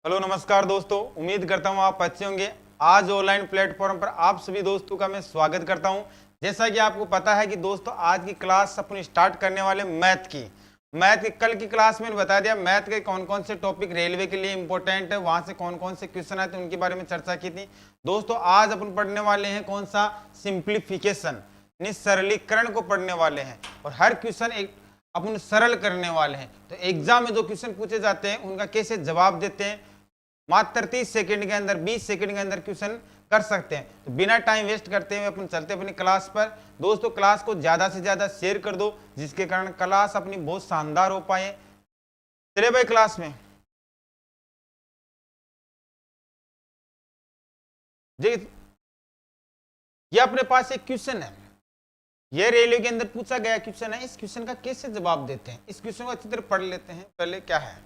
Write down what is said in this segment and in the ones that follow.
Hello नमस्कार दोस्तों, उम्मीद करता हूँ आप अच्छे होंगे। आज ऑनलाइन प्लेटफॉर्म पर आप सभी दोस्तों का मैं स्वागत करता हूँ। जैसा कि आपको पता है कि दोस्तों आज की क्लास अपन स्टार्ट करने वाले मैथ की कल की क्लास में बता दिया मैथ के कौन कौन से टॉपिक रेलवे के लिए इंपॉर्टेंट है, वहां से कौन कौन से क्वेश्चन आए थे उनके बारे में चर्चा की थी। दोस्तों आज अपन पढ़ने वाले हैं कौन सा, सिंप्लीफिकेशन, सरलीकरण को पढ़ने वाले हैं और हर क्वेश्चन एक अपन सरल करने वाले हैं। तो एग्जाम में जो क्वेश्चन पूछे जाते हैं उनका कैसे जवाब देते हैं, मात्र 30 सेकंड के अंदर 20 सेकंड के अंदर क्वेश्चन कर सकते हैं। तो बिना टाइम वेस्ट करते हुए अपन चलते अपनी क्लास पर। दोस्तों क्लास को ज्यादा से ज्यादा शेयर कर दो जिसके कारण क्लास अपनी बहुत शानदार हो पाए। चले भाई क्लास में जी। ये अपने पास एक क्वेश्चन है, ये रेलवे के अंदर पूछा गया क्वेश्चन है। इस क्वेश्चन का कैसे जवाब देते हैं, इस क्वेश्चन को अच्छी तरह पढ़ लेते हैं। पहले क्या है,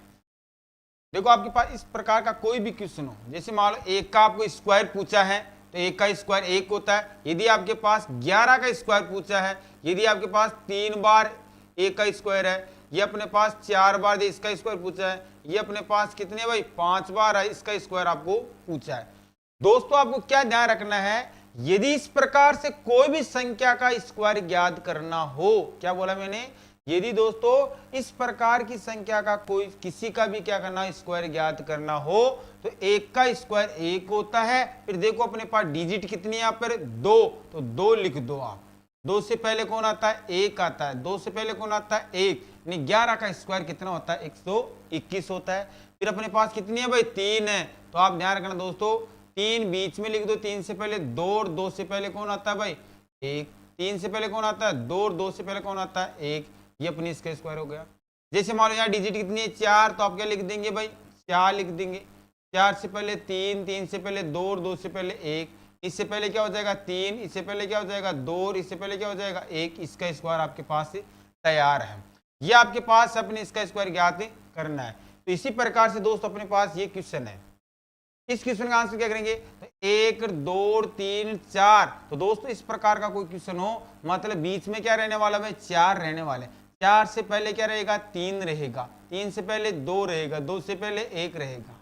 देखो आपके पास इस प्रकार का कोई भी क्वेश्चन हो, जैसे मान लो एक का आपको स्क्वायर पूछा है तो एक का स्क्वायर एक होता है। यदि आपके पास 11 का स्क्वायर पूछा है, यदि आपके पास 3 बार एक का स्क्वायर है, ये अपने पास 4 बार इसका स्क्वायर पूछा है, ये अपने पास कितने भाई 5 बार है इसका स्क्वायर आपको पूछा है। दोस्तों आपको क्या ध्यान रखना है, यदि इस प्रकार से कोई भी संख्या का स्क्वायर ज्ञात करना हो, क्या बोला मैंने, यदि दोस्तों इस प्रकार की संख्या का कोई किसी का भी क्या करना, स्क्वायर ज्ञात करना हो तो एक का स्क्वायर एक होता है। फिर देखो अपने पास डिजिट कितनी है यहाँ पर 2, तो 2 लिख दो आप। 2 से पहले कौन आता है, 1 आता है। 2 से पहले कौन आता है, 1। यानी 11 का स्क्वायर कितना होता है, 121 होता है। फिर अपने पास कितनी है भाई 3 है, तो आप ध्यान रखना दोस्तों 3 बीच में लिख दो। 3 से पहले 2 और 2 से पहले कौन आता है भाई 1। 3 से पहले कौन आता है 2 और 2 से पहले कौन आता है 1। ये अपनी इसका स्क्वायर हो गया। जैसे मान लो यहाँ डिजिट कितनी है 4, तो आप क्या लिख देंगे भाई 4 लिख देंगे। 4 से पहले 3, 3 से पहले 2 और 2 से पहले 1, इससे पहले क्या हो जाएगा 3, इससे पहले क्या हो जाएगा 2 और इससे पहले क्या हो जाएगा 1। इसका स्क्वायर आपके पास तैयार है। ये आपके पास अपने इसका स्क्वायर ज्ञात करना है। तो इसी प्रकार से दोस्तों अपने पास ये क्वेश्चन है, इस क्वेश्चन का आंसर क्या करेंगे, तो 1 2 3 4। तो दोस्तों इस प्रकार का कोई क्वेश्चन हो, मतलब बीच में क्या रहने वाला भाई 4 रहने वाले। 4 से पहले क्या रहेगा 3 रहेगा, 3 से पहले 2 रहेगा, 2 से पहले 1 रहेगा।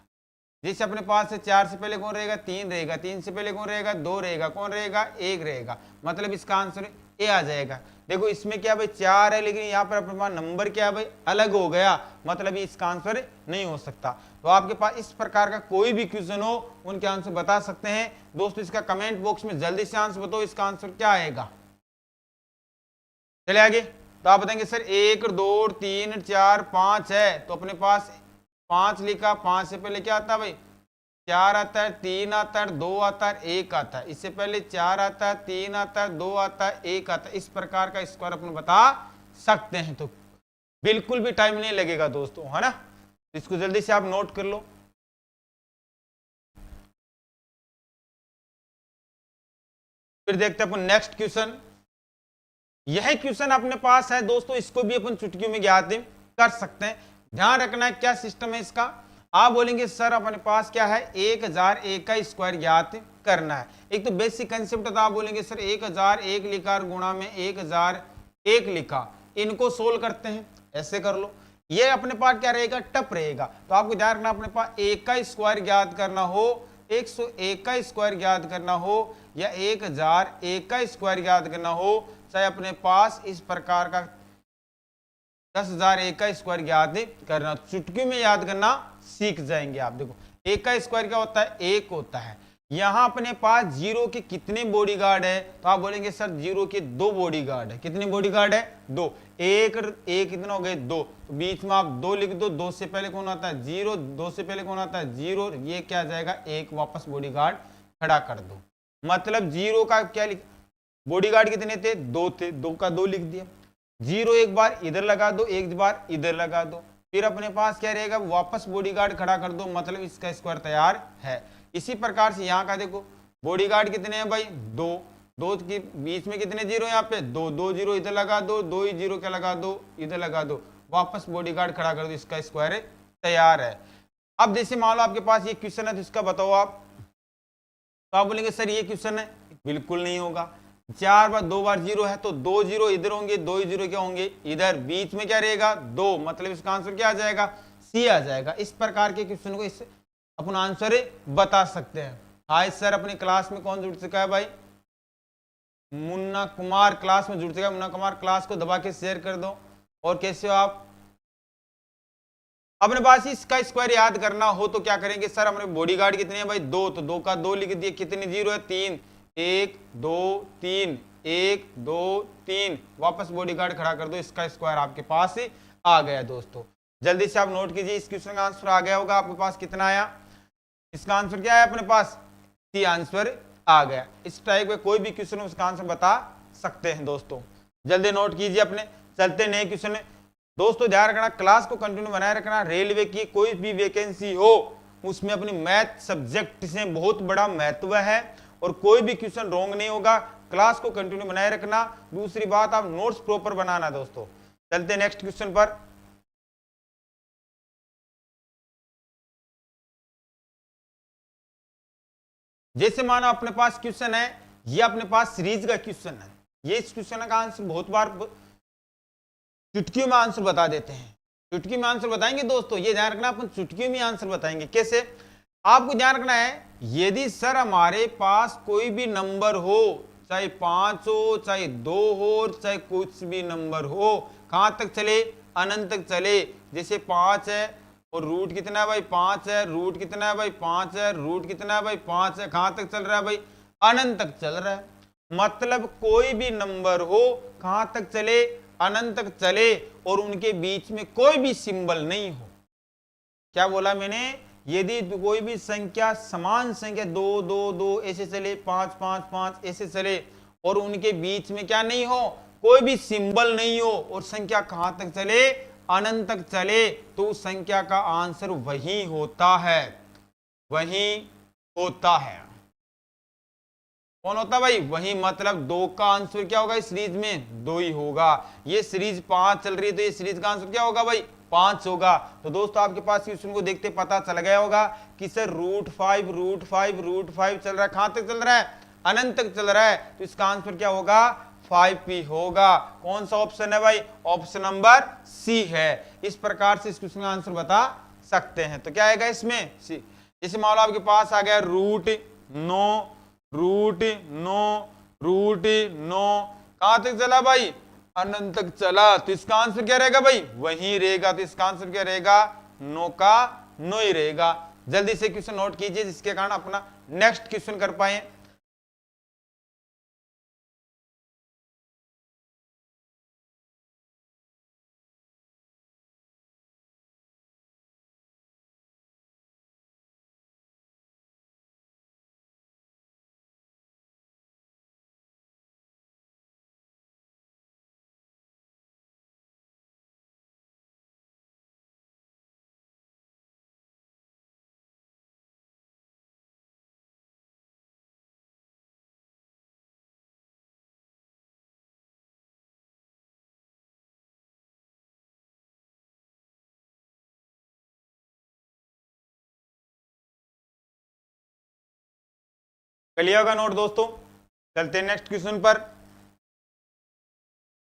जैसे अपने पास 4 से पहले कौन रहेगा 3 रहेगा, 3 से पहले कौन रहेगा 2 रहेगा, कौन रहेगा 1 रहेगा। मतलब इसका आंसर ए आ जाएगा। देखो इसमें क्या भाई 4 है, लेकिन यहाँ पर अपने पास नंबर क्या है भाई अलग हो गया, मतलब इसका आंसर नहीं हो सकता। तो आपके पास इस प्रकार का कोई भी क्वेश्चन हो उनके आंसर बता सकते हैं। दोस्तों इसका कमेंट बॉक्स में जल्दी से आंसर बताओ, इसका आंसर क्या आएगा। चले आगे, तो आप बताएंगे सर 1 2 3 4 5 है, तो अपने पास 5 लिखा। 5 से पहले क्या आता है भाई 4 आता है, 3 आता है, 2 आता है, 1 आता है। इससे पहले 4 आता है, 3 आता है, 2 आता है, 1 आता है। इस प्रकार का स्क्वायर अपन बता सकते हैं। तो बिल्कुल भी टाइम नहीं लगेगा दोस्तों, है ना। इसको जल्दी से आप नोट कर लो। फिर देखते हैं अपन नेक्स्ट क्वेश्चन। यह क्वेश्चन अपने पास है दोस्तों, इसको भी अपन चुटकियों में ज्ञात कर सकते हैं। ध्यान रखना है क्या सिस्टम है इसका। आप बोलेंगे सर अपने पास क्या है 1001 का स्क्वायर ज्ञात करना है। एक तो बेसिक कंसेप्ट था, आप बोलेंगे सर 1001 लिखा और गुणा में 1001 लिखा, इनको सोल्व करते हैं। ऐसे कर लो, ये अपने पास क्या रहेगा टप रहेगा। तो आपको ध्यान रखना अपने पास 1 का स्क्वायर ज्ञात करना हो, 101 का स्क्वायर ज्ञात करना हो या 1001 का स्क्वायर ज्ञात करना हो, चाहे अपने पास इस प्रकार का 10,001 का स्क्वायर ज्ञात करना, चुटकी में याद करना सीख जाएंगे आप। देखो 1 का स्क्वायर क्या होता है 1 होता है। यहां अपने पास 0 के कितने बॉडीगार्ड है, तो आप बोलेंगे सर 0 के 2 बॉडीगार्ड है। कितने बॉडीगार्ड है 2। 1 कितना हो गए 2, तो बीच में आप 2 लिख दो। 2 से पहले कौन आता है 0, 2 से पहले कौन आता है 0, ये क्या आ जाएगा 1, वापस बॉडीगार्ड खड़ा कर दो। मतलब 0 का क्या लिख, बॉडीगार्ड कितने थे 2 थे, 2 का 2 लिख दिया। 0 एक बार इधर लगा दो, एक बार इधर लगा दो, फिर अपने पास क्या रहेगा वापस बॉडीगार्ड खड़ा कर दो, मतलब इसका स्क्वायर तैयार है। इसी प्रकार से यहाँ का देखो बॉडीगार्ड कितने हैं भाई 2, 2 के बीच में कितने 0 यहाँ पे 2, 2 0 इधर लगा दो, 2 ही 0 क्या लगा दो इधर लगा दो, वापस बॉडीगार्ड खड़ा कर दो, इसका स्क्वायर तैयार है। अब जैसे मान लो आपके पास ये क्वेश्चन है, तो इसका बताओ आप, तो आप बोलेंगे सर ये क्वेश्चन है, बिल्कुल नहीं होगा। 4 बार 2 बार 0 है, तो 2 0 इधर होंगे, 2 ही 0 क्या होंगे इधर, बीच में क्या रहेगा 2, मतलब इसका आंसर क्या आ जाएगा सी आ जाएगा। इस प्रकार के क्वेश्चन को इस अपन आंसर बता सकते हैं। हाय सर, अपनी क्लास में कौन जुड़ चुका है भाई? मुन्ना कुमार क्लास में जुड़ चुका है। मुन्ना कुमार क्लास को दबा के शेयर कर दो। और कैसे हो आप? अपने पास इसका स्क्वायर याद करना हो तो क्या करेंगे सर? हमने बॉडीगार्ड कितने हैं भाई? 2, तो 2 का 2 लिख दिए। कितने जीरो है? 3। 1 2 3, 1 2 3, वापस बॉडीगार्ड खड़ा कर दो। इसका स्क्वायर आपके पास आ गया दोस्तों। जल्दी से आप नोट कीजिए, इस क्वेश्चन का आंसर आ गया होगा आपके पास। कितना आया? इसका आंसर क्या है अपने पास? सी आंसर आ गया। इस टाइप का कोई भी क्वेश्चन उसका आंसर बता सकते हैं दोस्तों। जल्दी नोट कीजिए अपने। चलते नए क्वेश्चन में दोस्तों। ध्यान रखना, क्लास को कंटिन्यू बनाए रखना। रेलवे की कोई भी वैकेंसी हो उसमें अपनी मैथ सब्जेक्ट से बहुत बड़ा महत्व है और कोई भी क्वेश्चन रॉन्ग नहीं होगा। क्लास को कंटिन्यू बनाए रखना। दूसरी बात, आप नोट्स प्रॉपर बनाना दोस्तों। चलते नेक्स्ट क्वेश्चन पर। जैसे मानो अपने पास क्वेश्चन है, ये अपने पास सीरीज का क्वेश्चन है। ये इस क्वेश्चन का आंसर बहुत बार चुटकियों में आंसर बता देते हैं। चुटकी में आंसर बताएंगे दोस्तों, ये ध्यान रखना, अपन चुटकी में आंसर बताएंगे। कैसे? आपको ध्यान रखना है, यदि सर हमारे पास कोई भी नंबर हो, चाहे 5 हो, चाहे 2 हो, चाहे कुछ भी नंबर हो, कहां तक चले? अनंत तक चले। जैसे 5 है और रूट कितना है भाई? 5 है। रूट कितना है भाई? 5 है। रूट कितना है भाई? 5 है। कहां तक चल रहा है भाई? अनंत तक चल रहा है। मतलब कोई भी नंबर हो, कहां तक चले? अनंत तक चले और उनके बीच में कोई भी सिंबल नहीं हो। क्या बोला मैंने? यदि कोई भी संख्या, समान संख्या 2 2 2 ऐसे चले, 5 5 5 ऐसे चले और उनके बीच में क्या नहीं हो? कोई भी सिंबल नहीं हो और संख्या कहां तक चले? अनंत तक चले, तो उस संख्या का आंसर वही होता है। वही होता है। कौन होता भाई? वही। मतलब 2 का आंसर क्या होगा? इस सीरीज में 2 ही होगा। ये सीरीज 5 चल रही है तो ये सीरीज का आंसर क्या होगा भाई? 5 होगा। तो दोस्तों आपके पास क्वेश्चन को देखते पता चल गया होगा कि सर √5 √5 चल रहा है। कहां तक चल रहा है? अनंत तक चल रहा है। तो इसका आंसर क्या होगा? 5p होगा। कौन सा ऑप्शन है भाई? ऑप्शन नंबर सी है। इस प्रकार से इस क्वेश्चन का आंसर बता सकते हैं। तो क्या आएगा इसमें? सी। जैसे मान लो आपके पास आ गया √9 कहां तक चला भाई? अनंत तक चला। तो इसका आंसर क्या रहेगा भाई? वही रहेगा। तो इसका आंसर क्या रहेगा? 9 का 9 ही रहेगा। जल्दी से क्वेश्चन नोट कीजिए जिसके कारण अपना नेक्स्ट क्वेश्चन कर पाए। कर लिया होगा नोट दोस्तों। चलते हैं नेक्स्ट क्वेश्चन पर।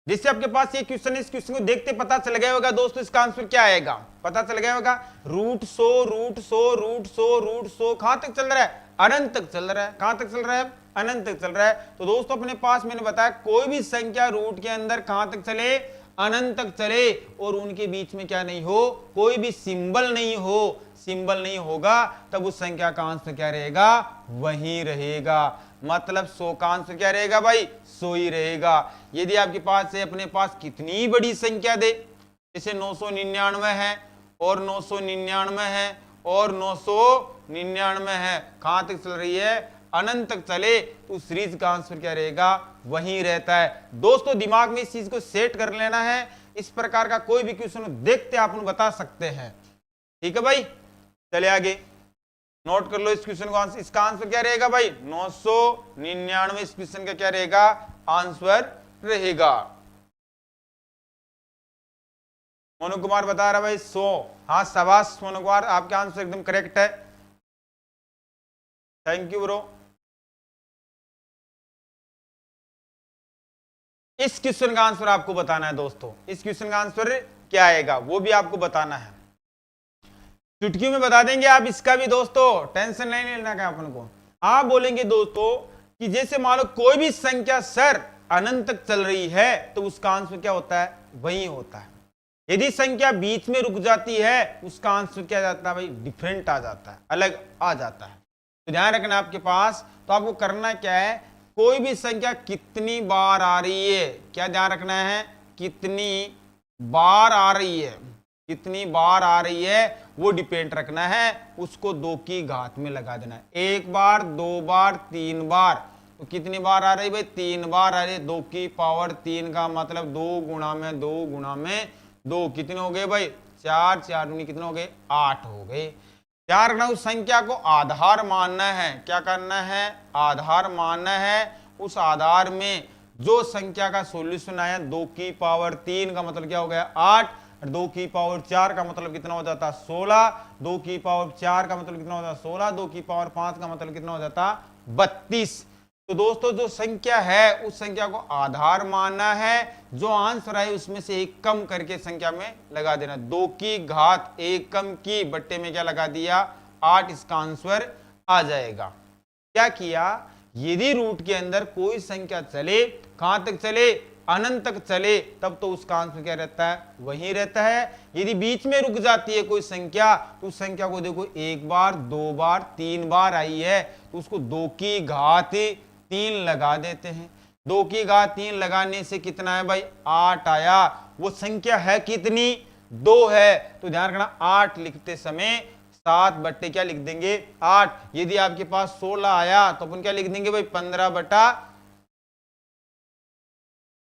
जिससे आपके पास ये क्वेश्चन, इस क्वेश्चन को देखते पता चल गया होगा दोस्तों इसका आंसर क्या आएगा। पता चल गया होगा। √100 कहां तक चल रहा है? अनंत तक चल रहा है। कहां तक चल रहा है? अनंत तक चल रहा है। तो दोस्तों अपने पास मैंने बताया कोई भी संख्या रूट के अंदर कहां तक चले? अनंत तक चले और उनके बीच में क्या नहीं हो? कोई भी सिंबल नहीं हो। सिंबल नहीं होगा तब उस संख्या का आंसर क्या रहेगा? वही रहेगा। मतलब 100 का आंसर क्या रहेगा भाई? 100 ही रहेगा। यदि आपके पास है, अपने पास कितनी बड़ी संख्या दे, जैसे 999 है और 999 है और 999 है, कहां तक चल रही है? अनंत तक चले, तो उस सीरीज का आंसर क्या रहेगा? वही रहता है। दोस्तों दिमाग में इस चीज को सेट कर लेना है। इस प्रकार का कोई भी क्वेश्चन देखते आप बता सकते हैं। ठीक है भाई, चले आगे नोट कर लो इस क्वेश्चन को। आंसर, इसका आंसर क्या रहेगा भाई? 999 इस क्वेश्चन का क्या रहेगा? आंसर रहेगा। मोनू कुमार बता रहा भाई 100। हाँ शाबाश मोनू कुमार, आपका आंसर एकदम करेक्ट है। Thank you bro. इस क्वेश्चन का आंसर आपको बताना है दोस्तों। इस क्वेश्चन का आंसर क्या आएगा वो भी आपको बताना है। चुटकियों में बता देंगे आप इसका भी दोस्तों, टेंशन नहीं लेना का अपन को। आप बोलेंगे दोस्तों कि जैसे मान लो कोई भी संख्या सर अनंत तक चल रही है तो उसका आंसर क्या होता है, वही होता है। यदि संख्या बीच में रुक जाती है उसका आंसर क्या जाता है भाई, डिफरेंट आ जाता है, अलग आ जाता है। तो ध्यान रखना आपके पास। तो आपको करना क्या है, कोई भी संख्या कितनी बार आ रही है, क्या ध्यान रखना है, कितनी बार आ रही है, कितनी बार आ रही है वो डिपेंड रखना है, उसको 2 की घात में लगा देना है। 1 बार, 2 बार, 3 बार, तो कितनी बार आ रही भाई, 3 बार आ रही है। 2 की पावर 3 का मतलब 2 गुणा में 2 गुणा में 2, कितने हो गए भाई, 4, 4 दूनी कितने हो गए, 8 हो गए। ध्यान रखना उस संख्या को आधार मानना है, क्या करना है, आधार मानना है। उस आधार में जो संख्या का सॉल्यूशन आया 2 की पावर 3 का मतलब क्या हो गया 8, 2 की पावर 4 का मतलब कितना हो जाता 16, 2 की पावर 4 का मतलब कितना हो जाता 16, 2 की पावर 5 का मतलब कितना हो जाता 32। तो दोस्तों जो संख्या है उस संख्या को आधार मानना है, जो आंसर आए उसमें से एक कम करके संख्या में लगा देना। 2 की घात 1 कम की बट्टे में क्या लगा दिया 8, इसका आंसर आ जाएगा। क्या किया, यदि रूट के अंदर कोई संख्या चले, कहां तक चले, अनंत तक चले, तब तो उसका आंसर क्या रहता है, वही रहता है। यदि बीच में रुक जाती है कोई संख्या तो उस संख्या को देखो 1 बार, 2 बार, 3 बार आई है तो उसको 2 की घात 3 लगा देते हैं। 2 की घात 3 लगाने से कितना है भाई 8 आया। वो संख्या है कितनी, 2 है। तो ध्यान रखना 8 लिखते समय 7 बट्टे क्या लिख देंगे 8। यदि आपके पास 16 आया तो अपन क्या लिख देंगे भाई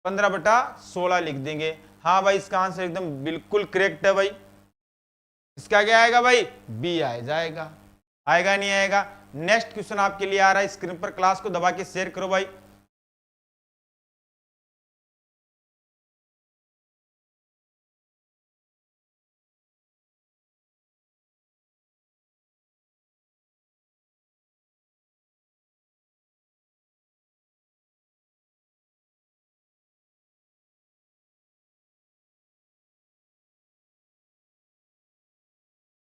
15/16 लिख देंगे। हाँ भाई इसका आंसर एकदम बिल्कुल करेक्ट है भाई। इसका क्या आएगा भाई, बी आ जाएगा। आएगा नहीं आएगा। नेक्स्ट क्वेश्चन आपके लिए आ रहा है स्क्रीन पर, क्लास को दबा के शेयर करो भाई।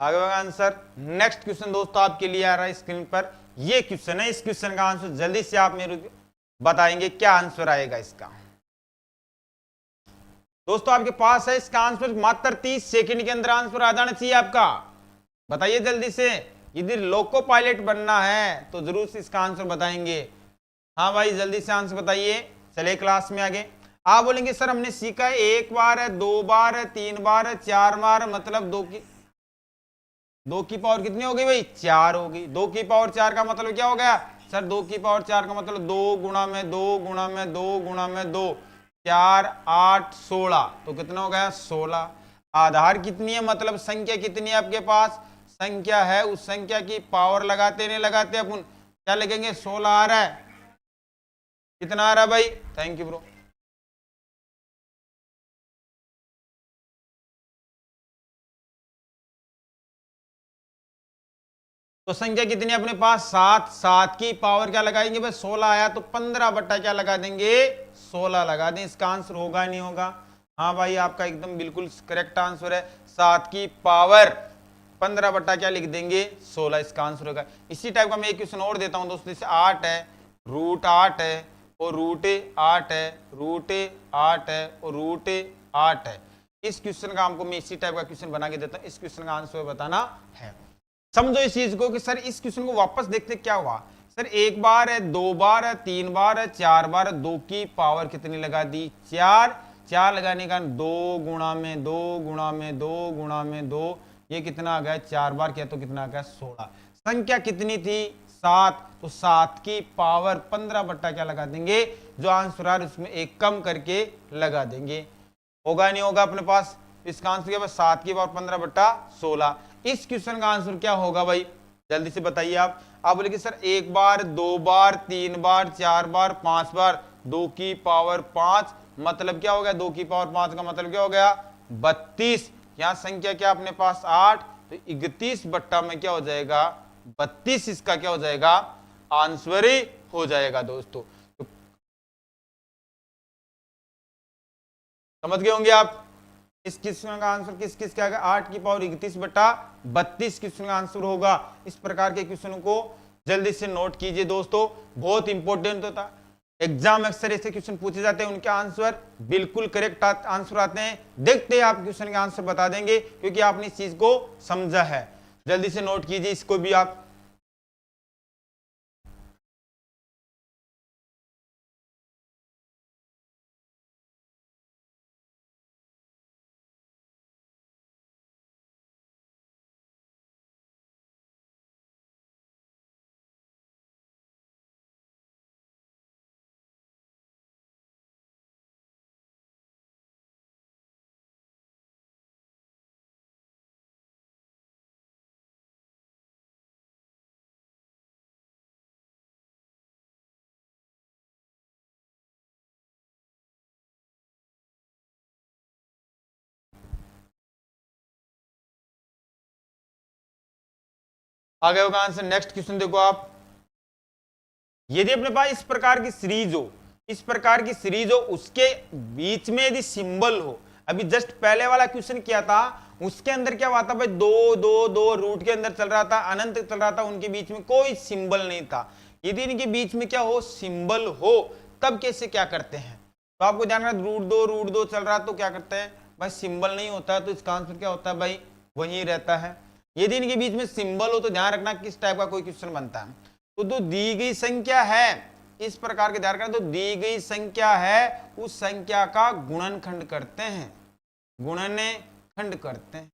आगे होगा आंसर। नेक्स्ट क्वेश्चन दोस्तों आपके लिए आ रहा है स्क्रीन पर, ये क्वेश्चन है। इस क्वेश्चन का आंसर जल्दी से आप मेरे बताएंगे, क्या आंसर आएगा इसका। दोस्तों आपके पास है इसका आंसर, मात्र 30 सेकंड के अंदर आंसर आ जाना चाहिए आपका। बताइए जल्दी से। यदि लोको पायलट बनना है तो जरूर से इसका आंसर बताएंगे। हाँ भाई जल्दी से आंसर बताइए। चले क्लास में आगे। आप बोलेंगे सर हमने सीखा है 1 बार है, 2 बार है, 3 बार है, 4 बार, मतलब 2 की पावर कितनी हो गई भाई 4 होगी। 2 की पावर 4 का मतलब क्या हो गया सर, 2 की पावर 4 का मतलब 2 गुणा में 2 गुणा में 2 गुणा में 2, 4 8 16, तो कितना हो गया 16। आधार कितनी है, मतलब संख्या कितनी है आपके पास, संख्या है, उस संख्या की पावर लगाते नहीं लगाते अपन, क्या लगेंगे 16 आ रहा है। कितना आ रहा है भाई, थैंक यू ब्रो। तो संख्या कितनी है अपने पास 7, 7 की पावर क्या लगाएंगे भाई 16 आया तो 15 बट्टा क्या लगा देंगे 16 लगा दें। इसका आंसर होगा नहीं होगा। हाँ भाई आपका एकदम बिल्कुल करेक्ट आंसर है। 7 की पावर 15 बट्टा क्या लिख देंगे 16, इसका आंसर होगा। इसी टाइप का मैं एक क्वेश्चन और देता हूं दोस्तों, जैसे 8 है, रूट 8 है और रूट 8 है, रूट 8 है और रूट 8 है। इस क्वेश्चन का आपको मैं इसी टाइप का क्वेश्चन बना के देता हूं। इस क्वेश्चन का आंसर बताना है। समझो इस चीज को कि सर इस क्वेश्चन को वापस देखते क्या हुआ। सर 1 बार है, 2 बार है, 3 बार है, 4 बार है, 2 की पावर कितनी लगा दी 4, 4 लगाने का 2 गुणा में 2 गुणा में 2 गुणा में 2, ये कितना आ गया 4 बार किया तो कितना आ गया 16। संख्या कितनी थी 7, तो 7 की पावर 15 बट्टा क्या लगा देंगे, जो आंसर आ रहा है उसमें एक कम करके लगा देंगे। होगा नहीं होगा अपने पास। इसका आंसर क्या 7 की पावर 15 बट्टा 16। इस क्वेश्चन का आंसर क्या होगा भाई, जल्दी से बताइए आप बोले कि सर 1 बार, 2 बार, 3 बार, 4 बार, 5 बार, 2 की पावर 5, मतलब क्या हो गया 2 की पावर 5 का मतलब क्या हो गया 32। यहां संख्या क्या अपने पास 8, तो 31 बट्टा में क्या हो जाएगा 32, इसका क्या हो जाएगा आंसर ही हो जाएगा दोस्तों। तो समझ गए होंगे आप। इस क्वेश्चन का आंसर किस किस का आएगा 8 की पावर 31/32 क्वेश्चन का आंसर होगा। इस प्रकार के क्वेश्चन को जल्दी से नोट कीजिए दोस्तों, बहुत इंपॉर्टेंट होता है। एग्जाम अक्सर ऐसे क्वेश्चन पूछे जाते हैं, उनके आंसर बिल्कुल करेक्ट आंसर आते हैं। देखते हैं आप क्वेश्चन के आंसर बता देंगे क्योंकि आपने इस चीज को समझा है। जल्दी से नोट कीजिए इसको भी आप। आगे होगा आंसर। नेक्स्ट क्वेश्चन देखो आप, यदि अपने पास इस प्रकार की सीरीज हो, इस प्रकार की सीरीज हो, उसके बीच में यदि सिंबल हो, अभी जस्ट पहले वाला क्वेश्चन किया था उसके अंदर क्या हुआ था भाई, दो दो दो रूट के अंदर चल रहा था, अनंत चल रहा था, उनके बीच में कोई सिंबल नहीं था। यदि इनके बीच में क्या हो, सिंबल हो, तब कैसे क्या करते हैं, तो आपको ध्यान रखना, रूट दो चल रहा तो क्या करते हैं भाई, सिंबल नहीं होता है, तो इसका आंसर क्या होता है भाई, वही रहता है। यदि इनके बीच में सिंबल हो तो ध्यान रखना किस टाइप का कोई क्वेश्चन बनता है। तो जो दी गई संख्या है, इस प्रकार के ध्यान रखना, तो दी गई संख्या है उस संख्या का गुणनखंड करते हैं, गुणनखंड करते हैं।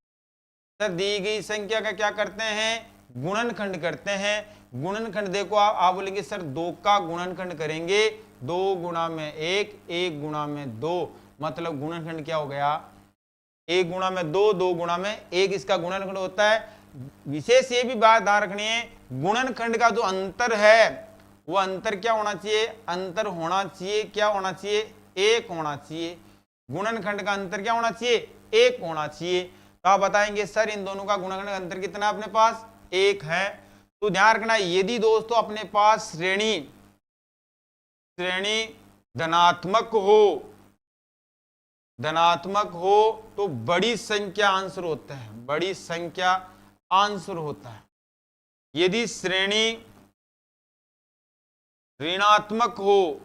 सर दी गई संख्या का क्या करते हैं, गुणनखंड करते हैं। गुणनखंड देखो आप बोलेंगे सर 2 का गुणनखंड करेंगे, 2 गुणा में 1, 1 गुणा में 2, मतलब गुणनखंड क्या हो गया, 1 गुणा में 2, 2 गुणा में 1, इसका गुणनखंड होता है। विशेष ये भी बात ध्यान रखनी है, गुणनखंड का जो अंतर है वो अंतर क्या होना चाहिए, अंतर होना चाहिए, क्या होना चाहिए, 1 होना चाहिए। गुणनखंड का अंतर क्या होना चाहिए, 1 होना चाहिए। तो आप बताएंगे सर इन दोनों का गुणनखंड का अंतर कितना है, अपने पास 1 है। तो ध्यान रखना, यदि दोस्तों अपने पास श्रेणी धनात्मक हो तो बड़ी संख्या आंसर होता है, बड़ी संख्या आंसर होता है। यदि श्रेणी ऋणात्मक हो,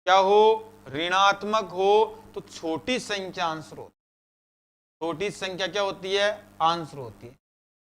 क्या हो, ऋणात्मक हो, तो छोटी संख्या आंसर होती है, छोटी संख्या क्या होती है, आंसर होती है।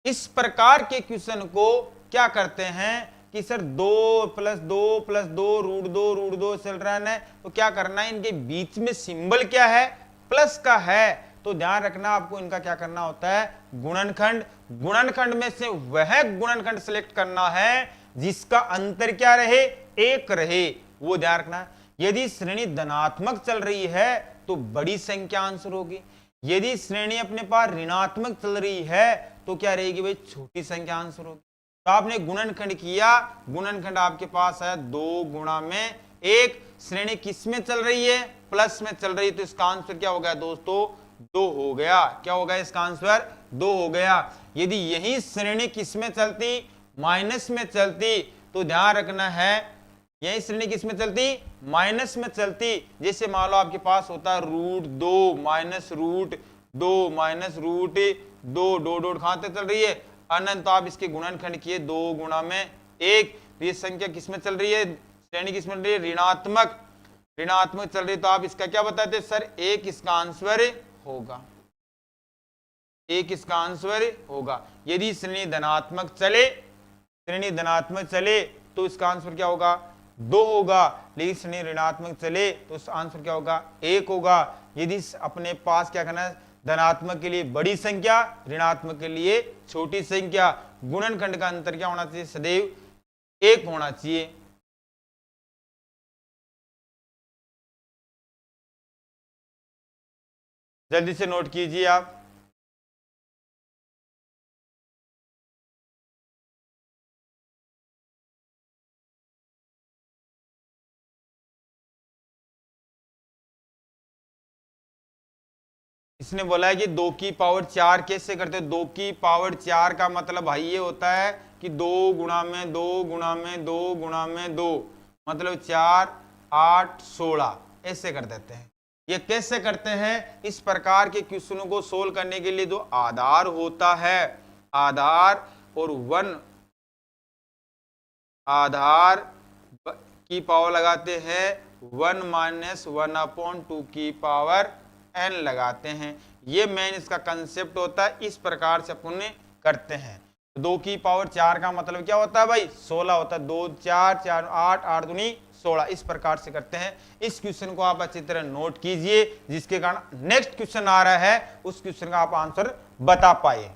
इस प्रकार के क्वेश्चन को क्या करते हैं कि सर 2 + 2 + 2 √2 चल रहा है, तो क्या करना है, इनके बीच में सिंबल क्या है, प्लस का है, तो ध्यान रखना आपको इनका क्या करना होता है, गुणनखंड। गुणनखंड में से वह गुणनखंड सिलेक्ट करना है जिसका अंतर क्या रहे, 1 रहे, वो ध्यान रखना। यदि श्रेणी धनात्मक चल रही है तो बड़ी संख्या आंसर होगी, यदि श्रेणी अपने पास ऋणात्मक चल रही है तो क्या रहेगी भाई, छोटी संख्या आंसर होगी। तो आपने गुणनखंड किया, गुणनखंड आपके पास है 2 गुणा में 1, श्रेणी किस में चल रही है, प्लस में चल रही है, तो इसका आंसर क्या हो गया दोस्तों, 2 हो गया। क्या हो गया, इसका आंसर 2 हो गया। यदि यही श्रेणी किस में चलती, माइनस में चलती, तो ध्यान रखना है यही श्रेणी किस में चलती, माइनस में चलती। जैसे मान लो आपके पास होता है √2 माइनस √2 माइनस √2, डॉट डॉट कहां तक चल रही है, अनंत। तो आप इसके गुणनखंड किए 2 गुणा में 1, तो ये संख्या किस में चल रही है, श्रेणी किस में चल रही है, ऋणात्मक, ऋणात्मक चल रही है। तो आप इसका क्या बताते सर, 1 इसका आंसर होगा, 1 इसका आंसर होगा। यदि श्रेणी धनात्मक चले, श्रेणी धनात्मक चले तो इसका आंसर क्या होगा, 2 होगा। लेकिन श्रेणी ऋणात्मक चले तो इसका आंसर क्या होगा, 1 होगा। यदि अपने पास क्या करना है, धनात्मक के लिए बड़ी संख्या, ऋणात्मक के लिए छोटी संख्या, गुणनखंड का अंतर क्या होना चाहिए, सदैव 1 होना चाहिए। जल्दी से नोट कीजिए आप। इसने बोला है कि 2 की पावर 4 कैसे करते हैं, 2 की पावर 4 का मतलब भाई ये होता है कि 2 गुणा में 2 गुणा में 2 गुणा में 2, मतलब 4 8 16 ऐसे कर देते हैं। ये कैसे करते हैं? इस प्रकार के क्वेश्चनों को सोल्व करने के लिए जो आधार होता है, आधार और आधार की पावर लगाते हैं 1 - 1/2 की पावर n लगाते हैं। ये मेन इसका कंसेप्ट होता है। इस प्रकार से अपन करते हैं। 2 की पावर 4 का मतलब क्या होता है भाई? 16 होता है। 2 4 4 8 8 दूनी 16। इस प्रकार से करते हैं। इस क्वेश्चन को आप अच्छी तरह नोट कीजिए, जिसके कारण नेक्स्ट क्वेश्चन आ रहा है उस क्वेश्चन का आप आंसर बता पाए।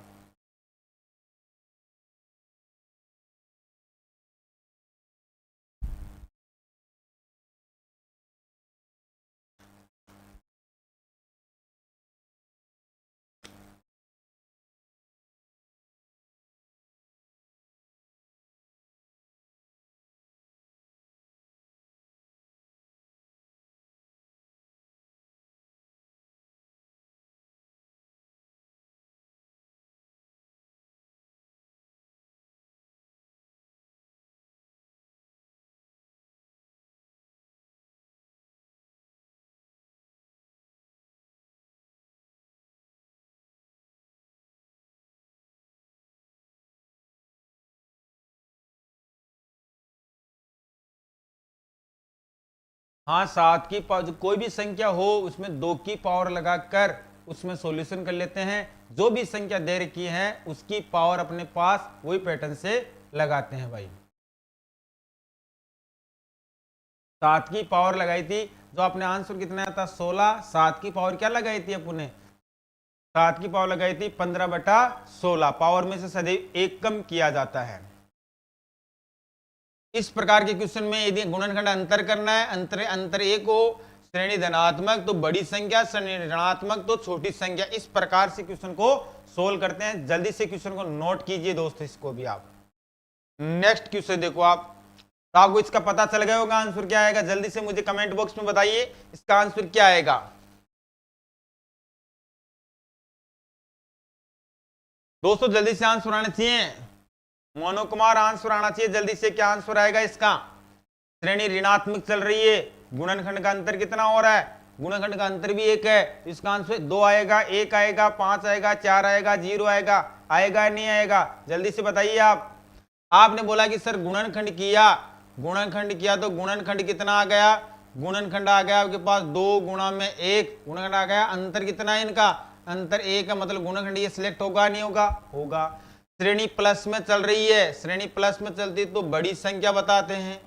हाँ, 7 की पावर कोई भी संख्या हो उसमें 2 की पावर लगाकर उसमें सॉल्यूशन कर लेते हैं। जो भी संख्या दे रखी है उसकी पावर अपने पास वही पैटर्न से लगाते हैं भाई। 7 की पावर लगाई थी, जो अपने आंसर कितना था 16। 7 की पावर क्या लगाई थी अपने? 7 की पावर लगाई थी 15/16। पावर में से सदैव एक कम किया जाता है। इस प्रकार के क्वेश्चन में यदि गुणनखंड अंतर करना है, अंतर एक हो, श्रेणी धनात्मक तो बड़ी संख्या, श्रेणी ऋणात्मक तो छोटी संख्या, इस प्रकार से क्वेश्चन को सोल्व करते हैं। जल्दी से क्वेश्चन को नोट कीजिए दोस्तों, इसको भी आप। नेक्स्ट क्वेश्चन देखो आप, तो आपको इसका पता चल गया होगा आंसर क्या आएगा। जल्दी से मुझे कमेंट बॉक्स में बताइए इसका आंसर क्या आएगा। दोस्तों जल्दी से आंसर आना चाहिए। मोनो कुमार आंसर आना चाहिए जल्दी से। क्या आंसर आएगा इसका? श्रेणी ऋणात्मक चल रही है, गुणनखंड का अंतर कितना हो रहा है? गुणनखंड का अंतर भी 1 है, तो इसका आंसर 2 आएगा, 1 आएगा, 5 आएगा, 4 आएगा, 0 आएगा। आएगा नहीं आएगा? जल्दी से बताइए आप। आपने बोला कि सर गुणनखंड किया तो गुणनखंड कितना आ गया? गुणनखंड आ गया आपके पास 2 गुणा में 1 गुणनखंड आ गया। अंतर कितना है इनका? अंतर 1 है, मतलब गुणनखंड ये सिलेक्ट होगा नहीं होगा? होगा। श्रेणी प्लस में चल रही है, श्रेणी प्लस में चलती तो बड़ी संख्या बताते हैं।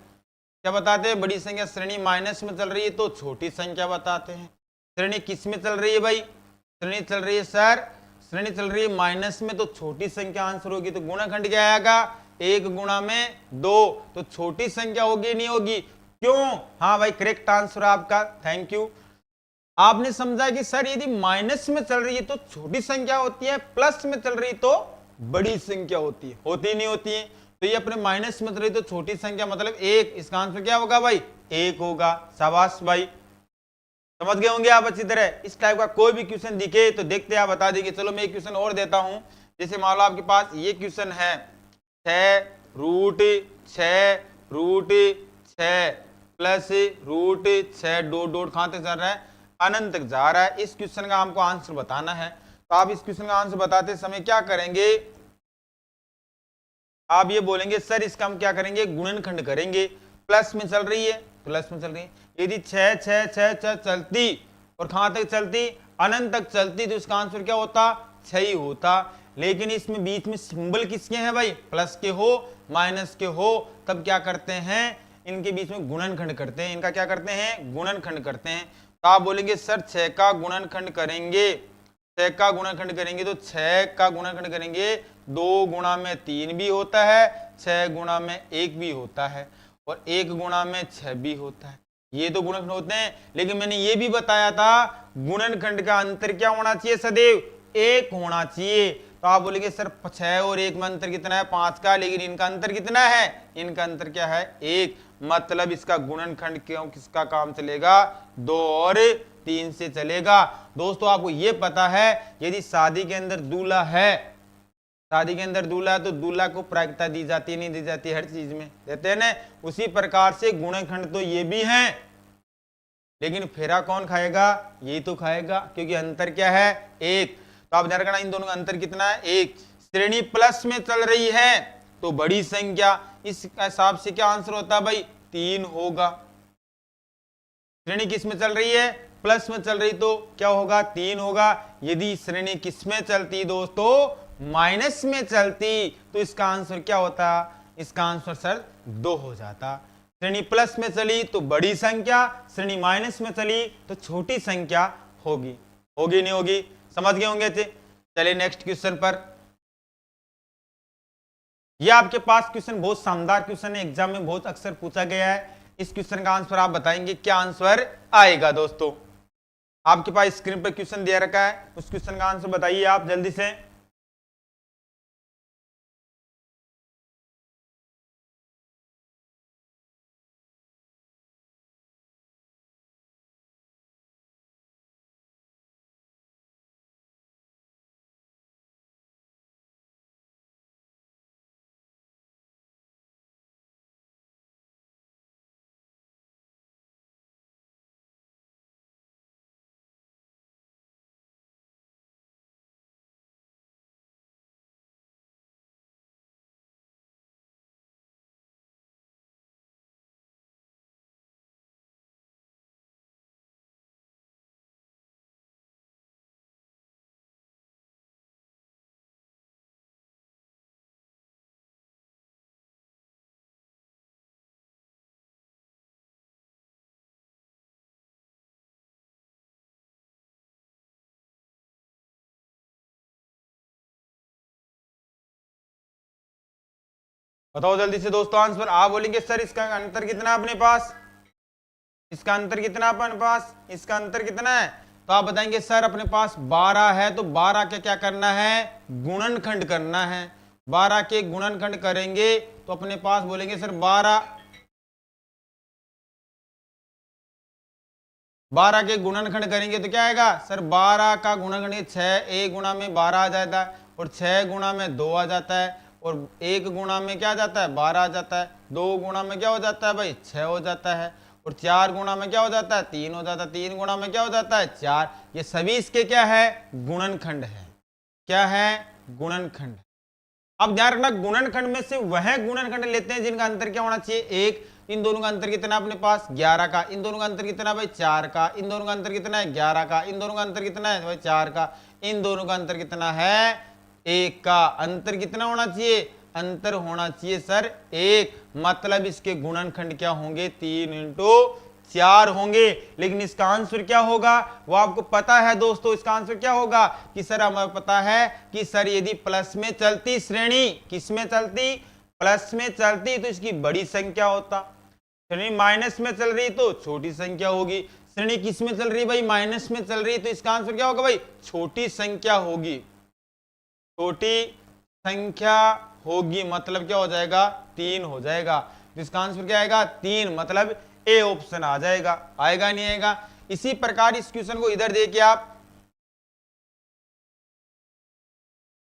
क्या बताते हैं? बड़ी संख्या। श्रेणी माइनस में चल रही है तो छोटी संख्या बताते हैं। श्रेणी किस में चल रही है भाई? श्रेणी चल रही है सर, श्रेणी चल रही है माइनस में, तो छोटी संख्या आंसर होगी। तो गुणनखंड क्या आएगा? 1 गुणा में 2, तो छोटी संख्या होगी नहीं होगी? क्यों? हाँ भाई, करेक्ट आंसर आपका, थैंक यू। आपने समझा कि सर यदि माइनस में चल रही है तो छोटी संख्या होती है, प्लस में चल रही तो बड़ी संख्या होती है। होती नहीं होती है? तो ये अपने माइनस में चल रही तो छोटी संख्या मतलब 1। इसका आंसर क्या होगा भाई? 1 होगा। शाबाश भाई, समझ गए होंगे आप अच्छी तरह। इस टाइप का कोई भी क्वेश्चन दिखे तो देखते आप बता देंगे। चलो मैं एक क्वेश्चन और देता हूं। जैसे मान लो आपके पास ये क्वेश्चन है 6√6 प्लस √6 डॉट डॉट कहां तक जा रहा है? अनंत तक जा रहा है। इस क्वेश्चन का हमको आंसर बताना है। तो आप इस क्वेश्चन का आंसर बताते समय क्या करेंगे? आप ये बोलेंगे सर इसका हम क्या करेंगे? गुणनखंड करेंगे। प्लस में चल रही है, प्लस में चल रही है। यदि 6 6 6 6 चलती और कहां तक चलती? अनंत तक चलती, तो इसका आंसर क्या होता? 6 ही होता। लेकिन इसमें बीच में सिंबल किसके हैं भाई? प्लस के हो माइनस के हो, तब क्या करते हैं? इनके बीच में गुणनखंड करते हैं। इनका क्या करते हैं? गुणनखंड करते हैं। तो आप बोलेंगे सर 6 का गुणनखंड करेंगे, 6 का गुणनखंड करेंगे तो 6 का गुणनखंड करेंगे 2 गुणा में 3 भी होता है, 6 गुणा में 1 भी होता है, और 1 गुणा में 6 भी होता है। ये तो गुणनखंड होते हैं। लेकिन मैंने ये भी बताया था गुणनखंड का अंतर क्या होना चाहिए? सदैव 1 होना चाहिए। तो आप बोलेंगे सर 6 और 1 में अंतर कितना है? 5 का। लेकिन इनका अंतर कितना है? इनका अंतर क्या है? 1। मतलब इसका गुणनखंड क्यों किसका काम चलेगा? 2 और 3 से चलेगा। दोस्तों आपको ये पता है यदि शादी के अंदर दूल्हा है, शादी के अंदर दूल्हा है तो दूल्हा को प्रायिकता दी जाती है नहीं दी जाती? हर चीज में देते हैं ना। उसी प्रकार से गुणनखंड तो ये भी हैं, लेकिन फेरा कौन खाएगा, यही तो खाएगा, क्योंकि अंतर क्या है, एक। तो आप ध्यान रखना इन दोनों का अंतर कितना है, एक। श्रेणी प्लस में चल रही है तो बड़ी संख्या, इस हिसाब से क्या आंसर होता है भाई, 3 होगा। श्रेणी किस में चल रही है, प्लस में चल रही, तो क्या होगा, 3 होगा। यदि श्रेणी किस में चलती दोस्तों, माइनस में चलती, तो इसका आंसर क्या होता, इसका आंसर सर 2 हो जाता। श्रेणी प्लस में चली तो बड़ी संख्या, श्रेणी माइनस में चली तो छोटी संख्या होगी। होगी नहीं होगी, समझ गए होंगे। चलिए नेक्स्ट क्वेश्चन पर। यह आपके पास क्वेश्चन बहुत शानदार क्वेश्चन है, एग्जाम में बहुत अक्सर पूछा गया है। इस क्वेश्चन का आंसर आप बताएंगे, क्या आंसर आएगा दोस्तों। आपके पास स्क्रीन पर क्वेश्चन दिया रखा है, उस क्वेश्चन का आंसर बताइए आप जल्दी से। बताओ जल्दी से दोस्तों आंसर। आप बोलेंगे सर इसका अंतर कितना अपने पास, इसका अंतर कितना अपने पास, इसका अंतर कितना है, तो आप बताएंगे सर अपने पास 12 है, तो 12 के क्या करना है, गुणनखंड करना है। 12 के गुणनखंड करेंगे तो अपने पास बोलेंगे सर 12 के गुणनखंड करेंगे तो क्या आएगा सर, 12 का गुणनखंड 6, 1 गुणा में 12 आ जाता है, और 6 गुणा में 2 आ जाता है, और 1 गुणा में क्या आ जाता है, 12 आ जाता है, 2 गुणा में क्या हो जाता है भाई, 6 हो जाता है, और 4 गुणा में क्या हो जाता है, 3 हो जाता है, 3 गुणा में क्या हो जाता है, 4। ये सभी इसके क्या है, गुणनखंड है। क्या है, गुणनखंड। अब ध्यान रखना गुणनखंड में से वह गुणनखंड लेते हैं जिनका अंतर क्या होना चाहिए, एक। इन दोनों का अंतर कितना अपने पास, 11 का। इन दोनों का अंतर कितना भाई, 4 का। इन दोनों का अंतर कितना है, 11 का। इन दोनों का अंतर कितना है भाई, 4 का। इन दोनों का अंतर कितना है, 1 का। अंतर कितना होना चाहिए, अंतर होना चाहिए सर 1। मतलब इसके गुणनखंड क्या होंगे, 3 इंटू 4 होंगे। लेकिन इसका आंसर क्या होगा वो आपको पता है दोस्तों। इसका आंसर क्या होगा कि सर हमें पता है कि सर यदि प्लस में चलती श्रेणी, किस में चलती, प्लस में चलती, तो इसकी बड़ी संख्या होता। श्रेणी माइनस में चल रही तो छोटी संख्या होगी। श्रेणी किस में चल रही भाई, माइनस में चल रही, तो इसका आंसर क्या होगा भाई, छोटी संख्या होगी। छोटी संख्या होगी मतलब क्या हो जाएगा, 3 हो जाएगा। तो इसका आंसर क्या आएगा, 3। मतलब ए ऑप्शन आ जाएगा। आएगा नहीं आएगा। इसी प्रकार इस क्वेश्चन को इधर देखिए आप,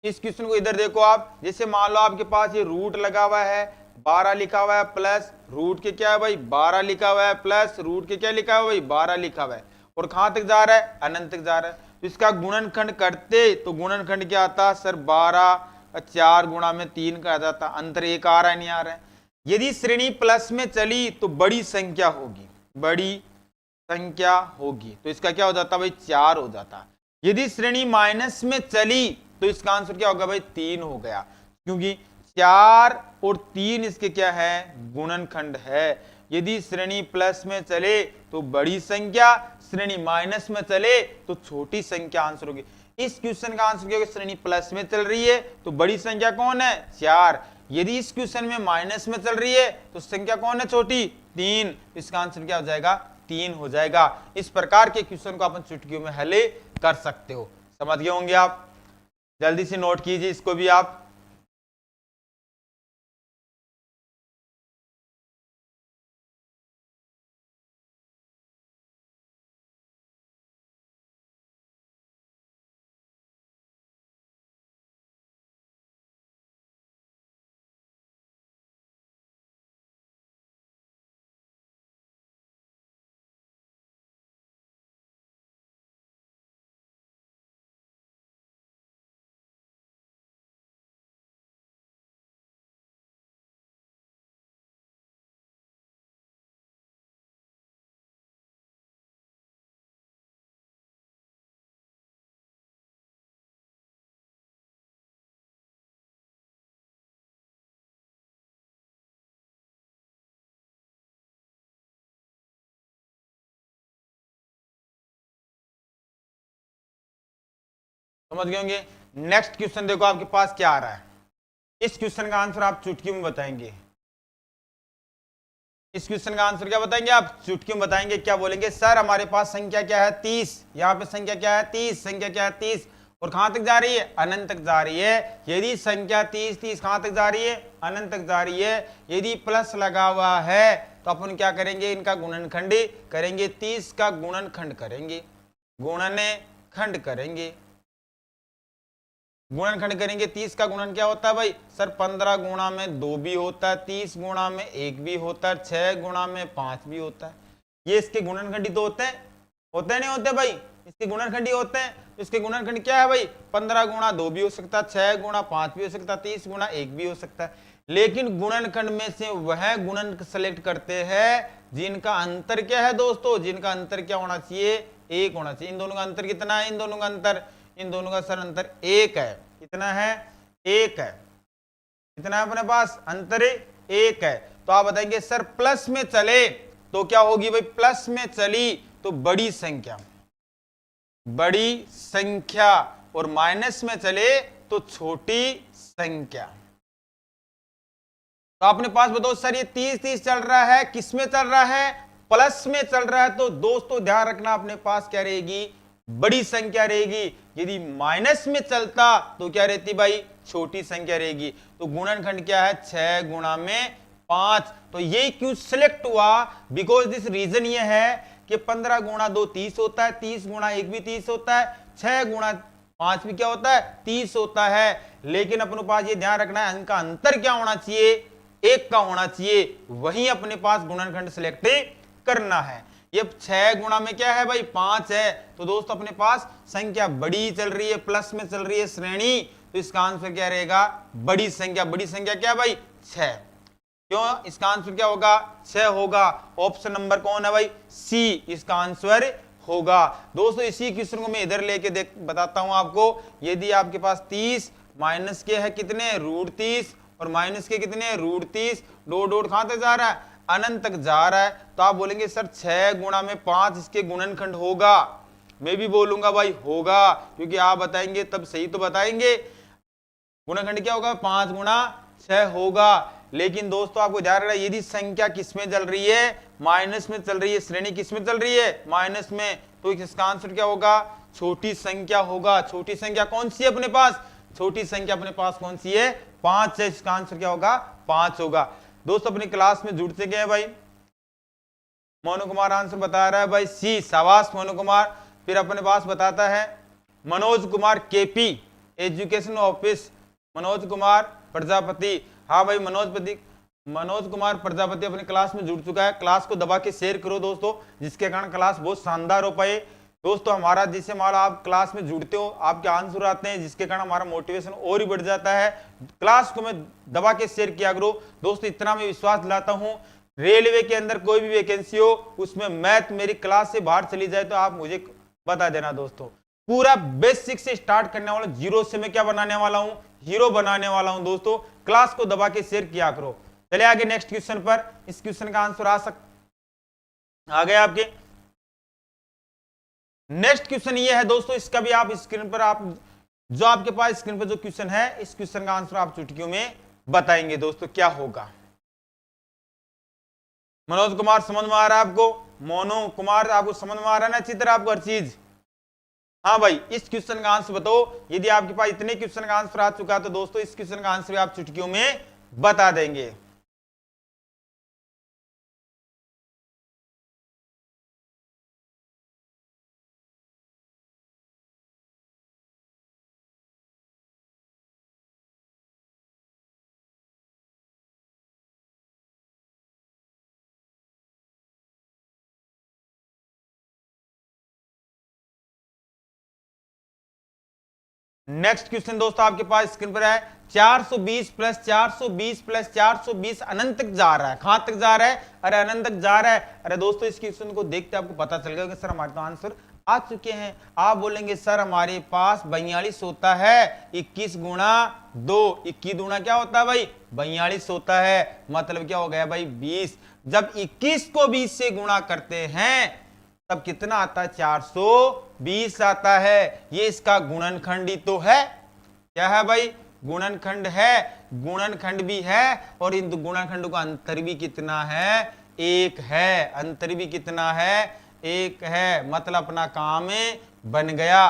इस क्वेश्चन को इधर देखो आप। जैसे मान लो आपके पास ये रूट लगा हुआ है, 12 लिखा हुआ है, प्लस रूट के क्या है भाई, 12 लिखा हुआ है, प्लस रूट के क्या लिखा है भाई, 12 लिखा हुआ है, और कहां तक जा रहा है, अनंत तक जा रहा है। तो इसका गुणनखंड करते तो गुणनखंड क्या आता सर, 12 4 गुणा में 3 का आ जाता। अंतर 1 आ रहा है नहीं आ रहा है। यदि श्रेणी प्लस में चली तो बड़ी संख्या होगी, बड़ी संख्या होगी, तो इसका क्या हो जाता भाई, 4 हो जाता। यदि श्रेणी माइनस में चली तो इसका आंसर क्या होगा भाई, 3 हो गया, क्योंकि 4 और 3 इसके क्या है, गुणनखंड है। यदि श्रेणी प्लस में चले तो बड़ी संख्या, श्रेणी माइनस में चले तो छोटी संख्या आंसर होगी। इस क्वेश्चन का आंसर क्या होगा, श्रेणी प्लस में चल रही है तो बड़ी संख्या कौन है, 4। यदि इस क्वेश्चन में माइनस में चल रही है तो संख्या कौन है छोटी, 3। इसका आंसर क्या हो जाएगा, 3 हो जाएगा। इस प्रकार के क्वेश्चन को अपन चुटकियों में हल कर सकते हो। समझ गए होंगे आप। जल्दी से नोट कीजिए इसको भी आप। समझ गए होंगे। नेक्स्ट क्वेश्चन देखो आपके पास क्या आ रहा है। इस क्वेश्चन का आंसर आप चुटकी में बताएंगे। इस क्वेश्चन का आंसर क्या बताएंगे आप? चुटकी में बताएंगे। क्या बोलेंगे? सर हमारे पास संख्या क्या है? 30। यहाँ पे संख्या क्या है? 30। संख्या क्या है? 30। और कहां तक जा रही है? अनंत तक जा रही है। यदि संख्या 30 कहां तक जा रही है? अनंत तक जा रही है। यदि प्लस लगा हुआ है तो अपन क्या करेंगे? इनका गुणनखंड करेंगे। 30 का गुणनखंड करेंगे, गुणनखंड करेंगे, गुणनखंड करेंगे। 30 का गुणन क्या होता है भाई? सर 15 गुणा में 2 भी होता है, 30 गुणा में 1 भी होता है, 6 गुणा में 5 भी होता है। ये इसके गुणनखंडी तो होते हैं, होते नहीं होते भाई? इसके गुणनखंडी होते हैं। इसके गुणनखंड क्या है भाई? 15 गुणा 2 भी हो सकता है, 6 गुणा 5 भी हो सकता है, 30 गुणा 1 भी हो सकता है। लेकिन गुणनखंड में से वह गुणन सेलेक्ट करते हैं जिनका अंतर क्या है दोस्तों? जिनका अंतर क्या होना चाहिए? 1 होना चाहिए। इन दोनों का अंतर कितना है? इन दोनों का अंतर, इन दोनों का सर अंतर 1 है। कितना है? 1 है। कितना है अपने पास? अंतर 1 है। तो आप बताएंगे सर प्लस में चले तो क्या होगी भाई? प्लस में चली तो बड़ी संख्या, बड़ी संख्या, और माइनस में चले तो छोटी संख्या। तो अपने पास बताओ सर ये 30 चल रहा है, किस में चल रहा है? प्लस में चल रहा है। तो दोस्तों ध्यान रखना अपने पास क्या रहेगी? बड़ी संख्या रहेगी। यदि माइनस में चलता तो क्या रहती भाई? छोटी संख्या रहेगी। तो गुणनखंड क्या है? 6 गुणा में 5। तो ये क्यों सिलेक्ट हुआ? बिकॉज दिस रीजन ये है कि 15 गुणा 2 30 होता है, 30 गुणा 1 भी 30 होता है, 6 गुणा 5 भी क्या होता है? 30 होता है। लेकिन अपने पास ये ध्यान रखना है इनका अंतर क्या होना चाहिए? 1 का होना चाहिए। वही अपने पास गुणनखंड सिलेक्ट करना है। ये 6 गुणा में क्या है भाई? 5 है। तो दोस्तों अपने पास संख्या बड़ी चल रही है, प्लस में चल रही है श्रेणी, तो इसका आंसर क्या रहेगा? बड़ी संख्या। बड़ी संख्या क्या भाई? 6। क्यों? इसका आंसर क्या होगा? 6 होगा। ऑप्शन नंबर कौन है भाई? सी इसका आंसर होगा। दोस्तों इसी क्वेश्चन को मैं इधर लेके देख बताता हूं आपको। यदि आपके पास 30 माइनस के है कितने? √30, और माइनस के कितने? √30। डॉट डॉट कहां तक जा रहा है? अनंत तक जा रहा है। तो आप बोलेंगे सर 6 गुणा में 5 इसके गुणनखंड होगा। मैं भी बोलूंगा भाई होगा, क्योंकि आप बताएंगे तब सही तो बताएंगे। गुणनखंड क्या होगा? 5 गुणा 6 होगा। लेकिन दोस्तों आपको ध्यान रखना, यदि संख्या किसमें चल रही है? माइनस में चल रही है। श्रेणी किसमें चल रही है? माइनस में। तो इसका आंसर क्या होगा? छोटी संख्या होगा। छोटी संख्या कौन सी है अपने पास? छोटी संख्या अपने पास कौन सी है? 5 है। इसका आंसर क्या होगा? 5 होगा। दोस्तों अपनी क्लास में जुड़ते गए भाई। मोनू कुमार आंसर बता रहा है भाई सी। शाबाश मोनू कुमार। फिर अपने पास बताता है Manoj Kumar KP, education office, Manoj Kumar Prajapati. हाँ भाई मनोज कुमार प्रजापति अपनी क्लास में जुड़ चुका है। क्लास को दबा के शेयर करो दोस्तों, जिसके कारण क्लास बहुत शानदार हो पाए। दोस्तों हमारा जिससे हमारा आप क्लास में जुड़ते हो, आपके आंसर आते हैं, जिसके कारण हमारा मोटिवेशन और ही बढ़ जाता है। क्लास को मैं दबा के शेयर किया करो दोस्तों। इतना मैं विश्वास दिलाता हूं, रेलवे के अंदर कोई भी वैकेंसी हो उसमें मैथ मेरी क्लास से बाहर चली जाए तो आप मुझे बता देना दोस्तों। पूरा बेसिक से स्टार्ट करने वाला, जीरो से मैं क्या बनाने वाला हूं? हीरो बनाने वाला हूं दोस्तों। क्लास को दबा के शेयर किया करो। चलिए आगे नेक्स्ट क्वेश्चन पर। इस क्वेश्चन का आंसर आ गया आपके। नेक्स्ट क्वेश्चन ये है दोस्तों, इसका भी आप स्क्रीन पर, आप जो आपके पास स्क्रीन पर जो क्वेश्चन है, इस क्वेश्चन का आंसर आप चुटकियों में बताएंगे दोस्तों क्या होगा। मनोज कुमार समझ में आ रहा है आपको? मोनू कुमार आपको समझ में आ रहा है ना अच्छी तरह आपको हर चीज? हाँ भाई इस क्वेश्चन का आंसर बताओ। यदि आपके पास इतने क्वेश्चन का आंसर आ चुका है तो दोस्तों इस क्वेश्चन का आंसर आप चुटकियों में बता देंगे। नेक्स्ट क्वेश्चन दोस्तों आपके पास स्क्रीन पर है। 420 प्लस 420 प्लस 420 अनंत तक जा रहा है। कहां तक जा रहा है? अरे अनंत तक जा रहा है। अरे दोस्तों इस क्वेश्चन को देखते आपको पता चल गया कि सर हमारे तो आंसर आ चुके हैं। आप बोलेंगे सर हमारे पास 42 होता है, 21 गुणा 2, 21 गुणा क्या होता है भाई? 42 होता है। मतलब क्या हो गया भाई? 20। जब 21 को 20 से गुणा करते हैं तब कितना आता है, 420 आता है। ये इसका गुणनखंड ही तो है। क्या है भाई, गुणनखंड है, गुणनखंड भी है और इन गुणनखंड का अंतर भी कितना है, 1 है। अंतर भी कितना है, 1 है। मतलब अपना काम बन गया।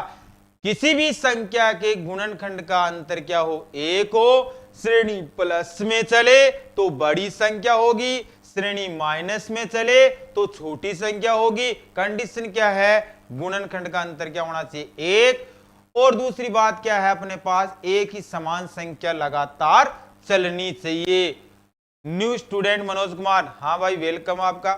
किसी भी संख्या के गुणनखंड का अंतर क्या हो, 1 हो। श्रेणी प्लस में चले तो बड़ी संख्या होगी, श्रेणी माइनस में चले तो छोटी संख्या होगी। कंडीशन क्या है, गुणनखंड का अंतर क्या होना चाहिए, 1। और दूसरी बात क्या है, अपने पास एक ही समान संख्या लगातार चलनी चाहिए। न्यू स्टूडेंट मनोज कुमार, हाँ भाई वेलकम आपका।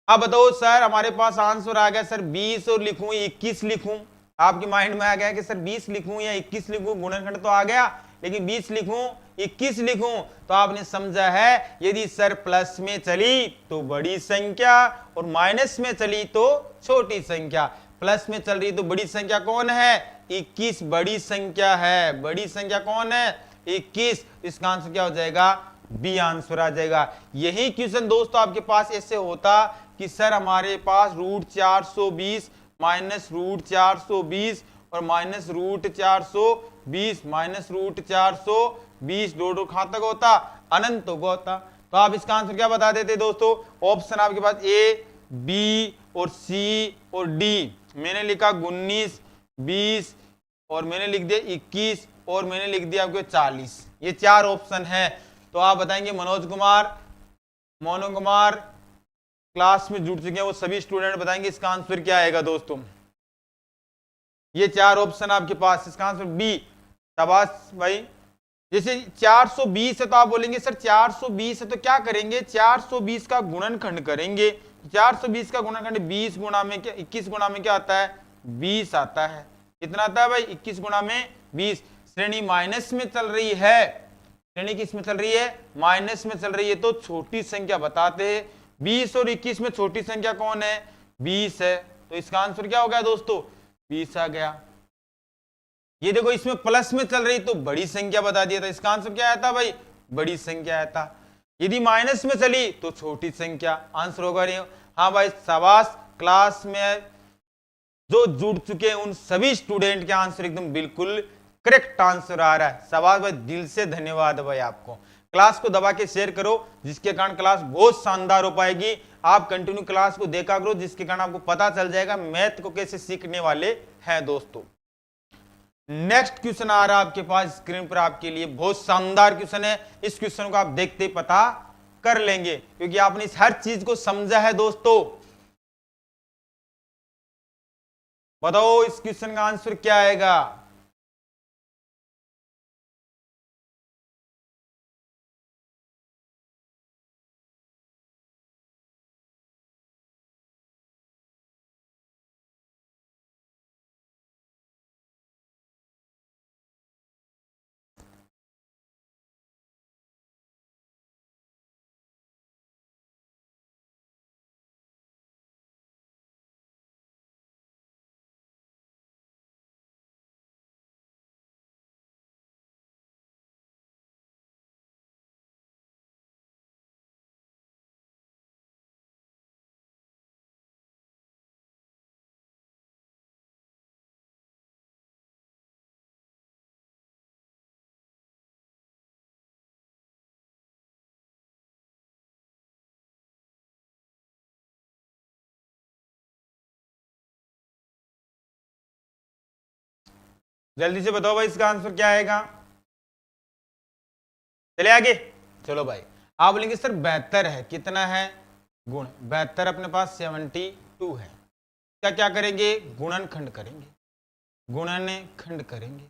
अब बताओ सर, हमारे पास आंसर आ गया सर 20 और लिखूं 21 लिखूं। आपके माइंड में आ गया कि सर 20 लिखूं या 21 लिखूं, गुणनखंड तो आ गया, लेकिन 20 लिखूं 21 लिखूं। तो आपने समझा है, यदि सर प्लस में चली तो बड़ी संख्या और माइनस में चली तो छोटी संख्या। प्लस में चल रही तो बड़ी संख्या कौन है, 21 बड़ी संख्या है। बड़ी संख्या कौन है, 21। इसका आंसर क्या हो जाएगा, बी आंसर आ जाएगा। यही क्वेश्चन दोस्तों आपके पास ऐसे होता कि सर हमारे पास √420 माइनस √420 और माइनस √420 माइनस √420 दो कहां तक होता, अनंत तक होता। तो आप इसका आंसर क्या बता देते दोस्तों, ऑप्शन आपके पास ए, बी और सी और डी। मैंने लिखा 19, 20 और मैंने लिख दिया 21 और मैंने लिख दिया आपके 40। ये 4 ऑप्शन है। तो आप बताएंगे मनोज कुमार, मोनू कुमार क्लास में जुड़ चुके हैं, वो सभी स्टूडेंट बताएंगे इसका आंसर क्या आएगा दोस्तों। ये 4 ऑप्शन आपके पास, इसका आंसर बी। शाबाश भाई। जैसे 420 है तो आप बोलेंगे सर 420 है तो क्या करेंगे, 420 का गुणनखंड करेंगे। 420 का गुणनखंड 20 गुणा में क्या, 21 गुणा में क्या आता है, 20 आता है। कितना आता है भाई, 21 गुणा में 20। श्रेणी माइनस में चल रही है, श्रेणी किस में चल रही है, माइनस में चल रही है, तो छोटी संख्या बताते हैं। 20 और 21 में छोटी संख्या कौन है, 20 है। तो इसका आंसर क्या हो गया दोस्तों, 20 आ गया। ये देखो इसमें प्लस में चल रही तो बड़ी संख्या बता दिया था, इसका आंसर क्या आया था भाई, बड़ी संख्या आया था। यदि माइनस में चली तो छोटी संख्या, आंसर होगा नहीं। हाँ भाई शाबाश, क्लास में जो जुड़ चुके हैं उन सभी स्टूडेंट के आंसर एकदम बिल्कुल करेक्ट आंसर आ रहा है। शाबाश भाई, दिल से धन्यवाद भाई आपको। क्लास को दबा के शेयर करो, जिसके कारण क्लास बहुत शानदार हो पाएगी। आप कंटिन्यू क्लास को देखा करो, जिसके कारण आपको पता चल जाएगा मैथ को कैसे सीखने वाले हैं दोस्तों। नेक्स्ट क्वेश्चन आ रहा है आपके पास स्क्रीन पर आपके लिए, बहुत शानदार क्वेश्चन है। इस क्वेश्चन को आप देखते ही पता कर लेंगे, क्योंकि आपने इस हर चीज को समझा है दोस्तों। बताओ इस क्वेश्चन का आंसर क्या आएगा। जल्दी से बताओ भाई इसका आंसर क्या आएगा। चले आगे, चलो भाई। आप बोलेंगे सर 72 है, कितना है, गुण 72 अपने पास 72 है। क्या क्या करेंगे, गुणनखंड करेंगे, गुणनखंड करेंगे।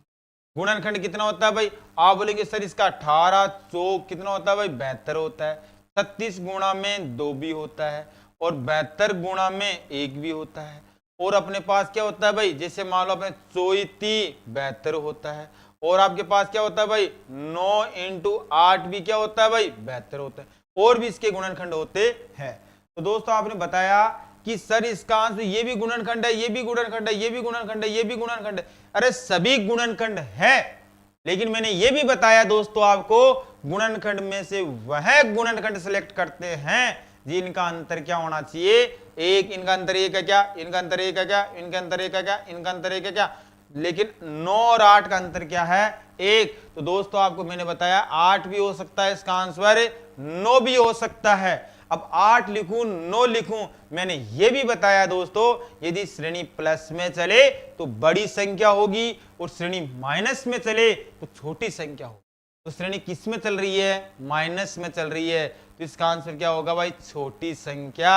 गुणनखंड कितना होता है भाई, आप बोलेंगे सर इसका 18 चौक कितना होता है भाई, 72 होता है। 36 गुणा में 2 भी होता है और 72 गुणा में 1 भी होता है। और अपने पास क्या होता है भाई, जैसे मान लो अपने 34 72 होता है। और आपके पास क्या होता है भाई, 9 × 8 भी क्या होता है भाई, 72 होता है। और भी इसके गुणनखंड होते हैं। तो दोस्तों आपने बताया कि सर इसका आंसर ये भी गुणनखंड है, ये भी गुणनखंड है, ये भी गुणनखंड है, ये भी गुणनखंड है। अरे सभी गुणनखंड है, लेकिन मैंने ये भी बताया दोस्तों आपको, गुणनखंड में से वह गुणनखंड सिलेक्ट करते हैं जी इनका अंतर क्या होना चाहिए, एक, इनका अंतर एक है क्या, इनका अंतर एक है क्या, इनका अंतर एक है क्या, इनका अंतर एक है क्या, लेकिन 9 और 8 का अंतर क्या है, एक। तो दोस्तों आपको मैंने बताया 8 भी हो सकता है इसका आंसर, 9 भी हो सकता है। अब 8 लिखूं 9 लिखूं, मैंने यह भी बताया दोस्तों यदि श्रेणी प्लस में चले तो बड़ी संख्या होगी और श्रेणी माइनस में चले तो छोटी संख्या होगी। तो श्रेणी किस में चल रही है, माइनस में चल रही है, तो इसका आंसर क्या होगा भाई, छोटी संख्या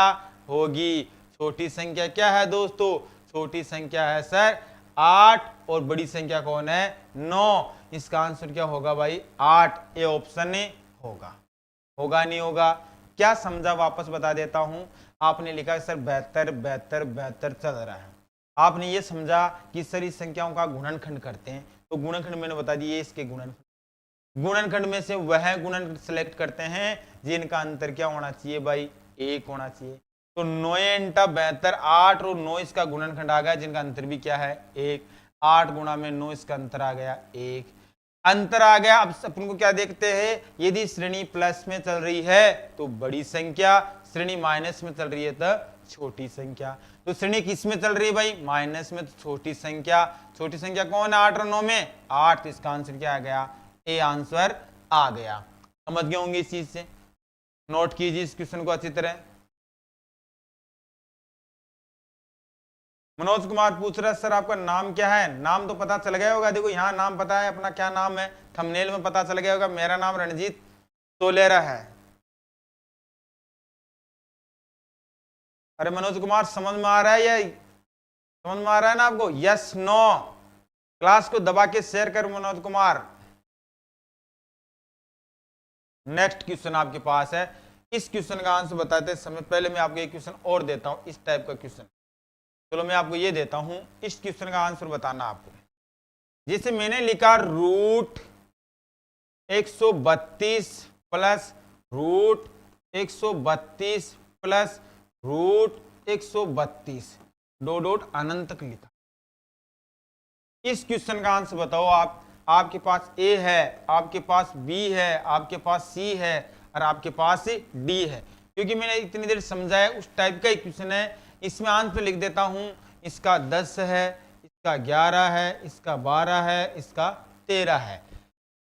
होगी। छोटी संख्या क्या है दोस्तों, छोटी संख्या है सर 8 और बड़ी संख्या कौन है, 9। इसका आंसर क्या होगा भाई 8, ए ऑप्शन होगा। होगा नहीं होगा, क्या समझा वापस बता देता हूं। आपने लिखा सर 72 72 72 चल रहा है, आपने ये समझा कि सर इस संख्याओं का गुणनखंड करते हैं, तो गुणनखंड मैंने बता दिए इसके गुणनखंड, गुणनखंड में से वह गुणनखंड सेलेक्ट करते हैं जिनका अंतर क्या होना चाहिए भाई, 1 होना चाहिए। तो 9 × 72 8 और 9 इसका गुणनखंड आ गया जिनका अंतर भी क्या है 1, 8 गुणा में 9 इसका अंतर आ गया 1, अंतर आ गया। अब अपन को क्या देखते हैं, यदि श्रेणी प्लस में चल रही है तो बड़ी संख्या, श्रेणी माइनस में चल रही है तो छोटी संख्या। तो श्रेणी किस में चल रही है भाई, माइनस में, तो छोटी संख्या। छोटी संख्या कौन है 8 और 9 में 8, तो इसका आंसर क्या आ गया, ए आंसर आ गया। समझ गए होंगे इस चीज से, नोट कीजिए इस क्वेश्चन को अच्छी तरह। मनोज कुमार पूछ रहा है सर आपका नाम क्या है, नाम तो पता चल गया होगा, देखो यहाँ नाम पता है अपना क्या नाम है, थंबनेल में पता चल गया होगा, मेरा नाम रणजीत तोलेरा है। अरे मनोज कुमार समझ में आ रहा है, या समझ में आ रहा है ना आपको, यस नो, क्लास को दबा के शेयर कर मनोज कुमार। नेक्स्ट क्वेश्चन आपके पास है, इस क्वेश्चन का आंसर बताते समय पहले मैं आपको एक क्वेश्चन और देता हूं, इस टाइप का क्वेश्चन। चलो मैं आपको ये देता हूं, इस क्वेश्चन का आंसर बताना आपको। जैसे मैंने लिखा root 132 plus root 132 plus root 132 दो डॉट अनंत तक लिखा। इस क्वेश्चन का आंसर बताओ आप। आपके पास ए है, आपके पास बी है, आपके पास सी है और आपके पास डी है। क्योंकि मैंने इतनी देर समझाया उस टाइप का क्वेश्चन है, इसमें आंसर लिख देता हूं। इसका 10 है, इसका 11 है, इसका 12 है, इसका 13 है।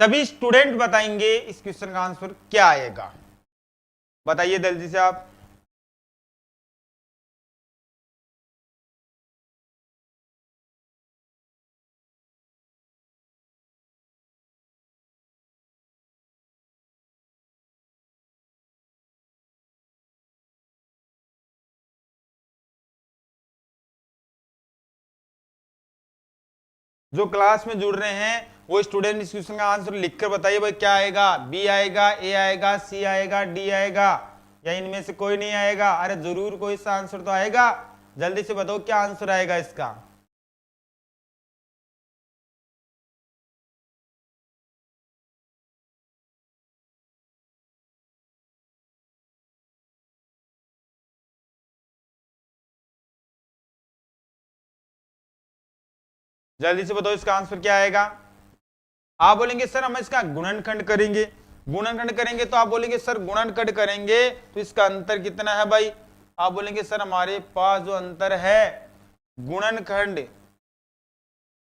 सभी स्टूडेंट बताएंगे इस क्वेश्चन का आंसर क्या आएगा, बताइए जल्दी से आप। जो क्लास में जुड़ रहे हैं वो स्टूडेंट इस क्वेश्चन का आंसर लिखकर बताइए भाई क्या आएगा, बी आएगा, ए आएगा, सी आएगा, डी आएगा, या इनमें से कोई नहीं आएगा। अरे जरूर कोई सा आंसर तो आएगा, जल्दी से बताओ क्या आंसर आएगा इसका। जल्दी से बताओ इसका आंसर क्या आएगा। आप बोलेंगे सर हम इसका गुणनखंड करेंगे, गुणनखंड करेंगे तो आप बोलेंगे सर गुणनखंड करेंगे तो इसका अंतर कितना है भाई। आप बोलेंगे सर हमारे पास जो अंतर है गुणनखंड,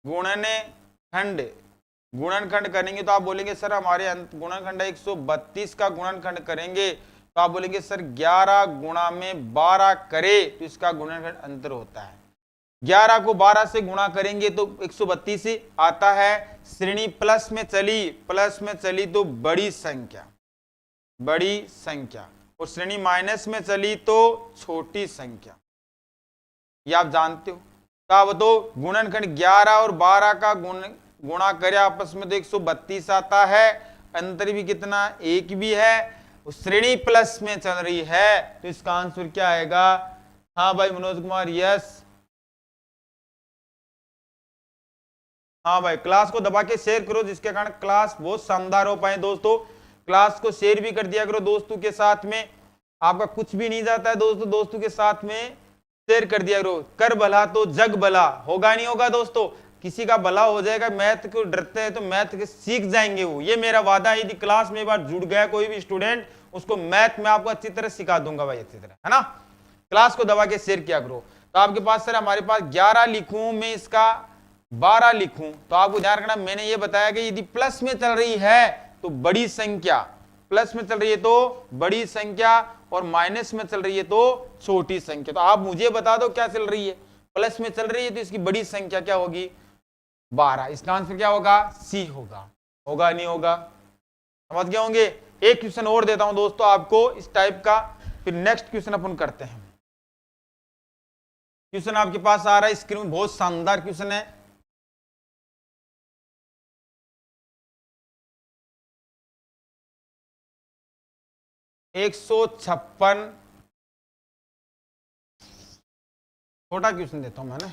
गुणनखंड, गुणनखंड करेंगे तो आप बोलेंगे सर हमारे गुणनखंड 132 का गुणनखंड करेंगे तो आप बोलेंगे सर 11 गुणा में 12 करे तो इसका गुणनखंड अंतर होता है। 11 को 12 से गुणा करेंगे तो 132 आता है। श्रेणी प्लस में चली तो बड़ी संख्या, बड़ी संख्या, और श्रेणी माइनस में चली तो छोटी संख्या, ये आप जानते हो। तो आप तो गुणनखंड 11 और 12 का गुणा करे आपस में तो 132 आता है, अंतर भी कितना 1 भी है, श्रेणी प्लस में चल रही है तो इसका आंसर क्या आएगा। हाँ भाई मनोज कुमार यस, हाँ भाई क्लास को दबा के शेयर करो जिसके कारण क्लास बहुत शानदार हो पाए। दोस्तों क्लास को शेयर भी कर दिया करो दोस्तों के साथ में, आपका कुछ भी नहीं जाता है दोस्तों, दोस्तों के साथ में शेयर कर दिया करो। कर भला तो जग भला, होगा नहीं होगा दोस्तों, किसी का भला हो जाएगा। मैथ को डरते हैं तो मैथ के सीख जाएंगे वो, ये मेरा वादा है। यदि क्लास में एक बार जुड़ गया कोई भी स्टूडेंट उसको मैथ में आपको अच्छी तरह सिखा दूंगा भाई, अच्छी तरह, है ना। क्लास को दबा के शेयर किया करो। तो आपके पास सर हमारे पास 11 लिखूं मैं इसका 12 लिखूं, तो आपको ध्यान रखना मैंने ये बताया कि यदि प्लस में चल रही है तो बड़ी संख्या, प्लस में चल रही है तो बड़ी संख्या, और माइनस में चल रही है तो छोटी संख्या। तो आप मुझे बता दो क्या चल रही है, प्लस में चल रही है तो इसकी बड़ी संख्या क्या होगी, 12। इसका आंसर क्या होगा, सी होगा। होगा नहीं होगा, समझ गए होंगे। एक क्वेश्चन और देता हूं दोस्तों आपको इस टाइप का, फिर नेक्स्ट क्वेश्चन अपन करते हैं। क्वेश्चन आपके पास आ रहा है स्क्रीन में, बहुत शानदार क्वेश्चन है। एक 156, छोटा क्वेश्चन देता हूं मैंने।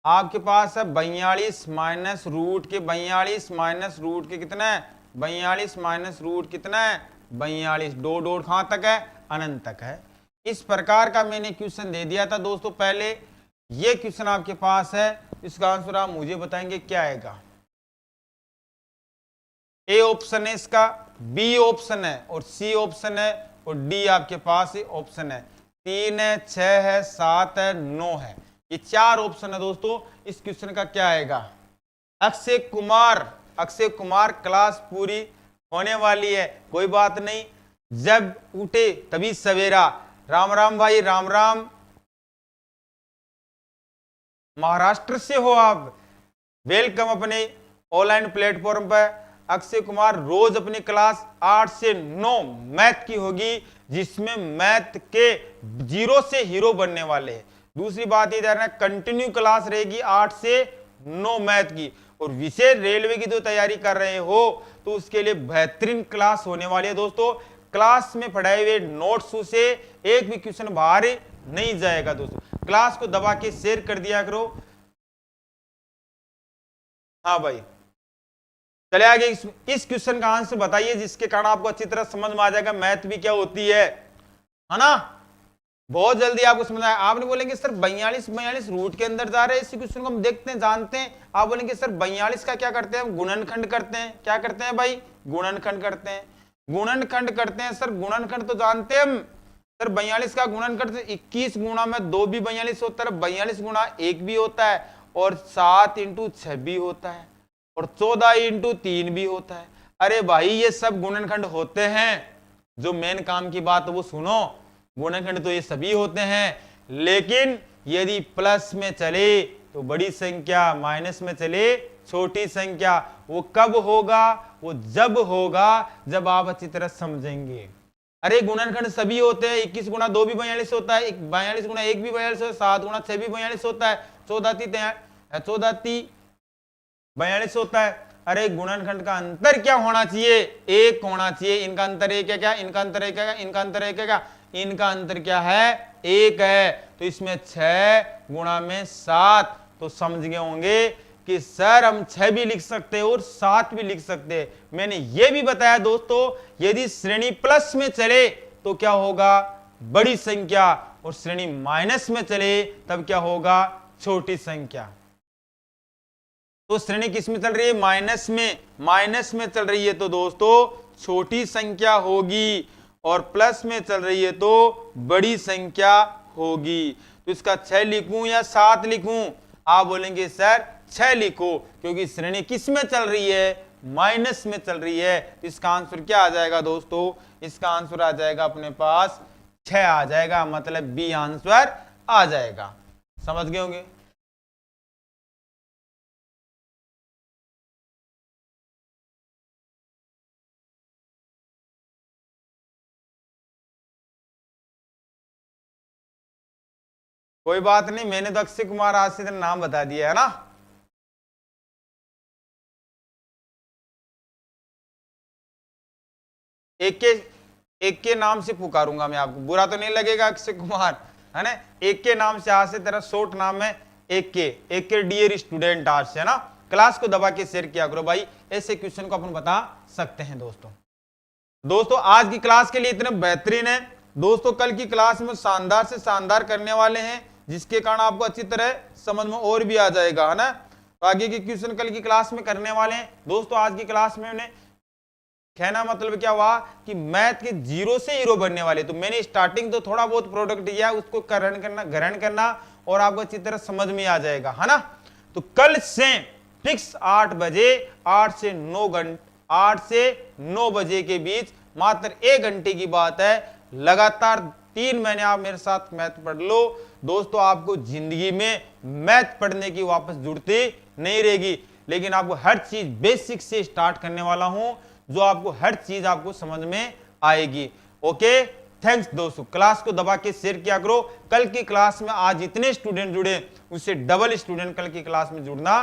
आपके पास है 42 माइनस रूट के 42 माइनस रूट के कितना है, 42 माइनस रूट कितना है, 42। दो डॉट कहां तक है, अनंत तक है। इस प्रकार का मैंने क्वेश्चन दे दिया था दोस्तों पहले। ये क्वेश्चन आपके पास है, इसका आंसर आप मुझे बताएंगे क्या आएगा। ए ऑप्शन है इसका, बी ऑप्शन है, और सी ऑप्शन है, और डी आपके पास ऑप्शन है। 3 है, 6 है, 7 है, 9 है, ये 4 ऑप्शन है दोस्तों। इस क्वेश्चन का क्या आएगा। अक्षय कुमार क्लास पूरी होने वाली है, कोई बात नहीं, जब उठे तभी सवेरा। राम राम भाई, राम राम। महाराष्ट्र से हो आप, वेलकम अपने ऑनलाइन प्लेटफॉर्म पर। अक्षय कुमार रोज अपनी क्लास 8 से 9 मैथ की होगी, जिसमें मैथ के 0 से हीरो बनने वाले हैं। दूसरी बात ये ध्यान रखना, कंटिन्यू क्लास रहेगी 8 से 9 मैथ की। और विशेष रेलवे की जो तैयारी कर रहे हो तो उसके लिए बेहतरीन क्लास होने वाली है दोस्तों। क्लास में पढ़ाए हुए नोट्स से एक भी क्वेश्चन बाहर नहीं जाएगा दोस्तों। क्लास को दबा के शेयर कर दिया करो। हाँ भाई, चले आगे। इस क्वेश्चन का आंसर बताइए जिसके कारण आपको अच्छी तरह समझ में आ जाएगा मैथ भी क्या होती है ना। बहुत जल्दी आपको समझ आया। आपने बोलेंगे सर 42 रूट के अंदर जा रहे हैं, इस क्वेश्चन को हम देखते हैं, जानते हैं। आप बोलेंगे सर 42 का क्या करते हैं, हम गुणनखंड करते हैं। क्या करते हैं भाई, गुणनखंड करते हैं। गुणनखंड करते हैं सर, गुणनखंड तो जानते हैं हम। सर 42 का गुणनखंड 21 गुणा में 2 भी 42 होता है, 42 गुणा 1 भी होता है, और 7 इंटू 6 भी होता है, और 14 इंटू 3 भी होता है। अरे भाई ये सब गुणनखंड होते हैं। जो मेन काम की बात वो सुनो, गुणनखंड तो ये सभी होते हैं, लेकिन यदि प्लस में चले तो बड़ी संख्या, माइनस में चले छोटी संख्या। वो कब होगा, वो जब होगा जब आप अच्छी तरह समझेंगे। अरे गुणनखंड सभी होते हैं, 21 गुणा 2 भी 42 होता है, 42 गुणा 1 भी 42 होता है, 7 गुणा 6 भी 42 होता है, 14 ती 42 होता है। अरे गुणनखंड का अंतर क्या होना चाहिए, 1 होना चाहिए। इनका अंतर 1 है क्या, इनका अंतर 1 है क्या, इनका अंतर 1 है क्या, इनका अंतर क्या है, 1 है। तो इसमें 6 गुणा में 7, तो समझ गए होंगे कि सर हम 6 भी लिख सकते हैं और 7 भी लिख सकते हैं। मैंने ये भी बताया दोस्तों, यदि श्रेणी प्लस में चले तो क्या होगा, बड़ी संख्या, और श्रेणी माइनस में चले तब क्या होगा, छोटी संख्या। तो श्रेणी किस में चल रही है, माइनस में। माइनस में चल रही है तो दोस्तों छोटी संख्या होगी, और प्लस में चल रही है तो बड़ी संख्या होगी। तो इसका 6 लिखूं या 7 लिखूं। आप बोलेंगे सर 6 लिखो, क्योंकि श्रेणी किस में चल रही है, माइनस में चल रही है। तो इसका आंसर क्या आ जाएगा दोस्तों, इसका आंसर आ जाएगा अपने पास 6 आ जाएगा, मतलब बी आंसर आ जाएगा। समझ गए होंगे। कोई बात नहीं, मैंने तो अक्षय कुमार आज से नाम बता दिया है ना। एक के नाम से पुकारूंगा मैं आपको, बुरा तो नहीं लगेगा अक्षय कुमार, है ना। एक के नाम से आज से तेरा शॉर्ट नाम है एक के डियर स्टूडेंट आज से, है ना। क्लास को दबा के शेयर किया करो भाई, ऐसे क्वेश्चन को अपन बता सकते हैं दोस्तों आज की क्लास के लिए इतने बेहतरीन है दोस्तों। कल की क्लास में शानदार से शानदार करने वाले हैं, जिसके कारण आपको अच्छी तरह समझ में और भी आ जाएगा, है ना। तो आगे के क्वेश्चन कल की क्लास में करने वाले हैं दोस्तों। आज की क्लास में हमने कहना मतलब क्या हुआ कि मैथ के जीरो से हीरो बनने वाले। तो मैंने स्टार्टिंग तो थोड़ा बहुत प्रोडक्ट दिया, उसको ग्रहण करना और आपको अच्छी तरह समझ में आ जाएगा, है ना। तो कल से फिक्स 8 बजे, 8 से 9 बजे के बीच मात्र 1 घंटे की बात है। लगातार 3 महीने आप मेरे साथ मैथ पढ़ लो दोस्तों, आपको जिंदगी में मैथ पढ़ने की वापस जरूरत नहीं रहेगी। लेकिन आपको हर चीज बेसिक से स्टार्ट करने वाला हूं, जो आपको हर चीज आपको समझ में आएगी। ओके, थैंक्स दोस्तों। क्लास को दबा के शेयर किया करो। कल की क्लास में आज जितने स्टूडेंट जुड़े उससे डबल स्टूडेंट कल की क्लास में जुड़ना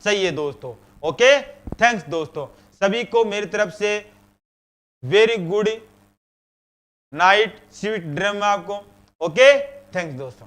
चाहिए दोस्तों। ओके, थैंक्स दोस्तों। सभी को मेरी तरफ से very good night, sweet dream आपको। ओके, थैंक्स दोस्तों।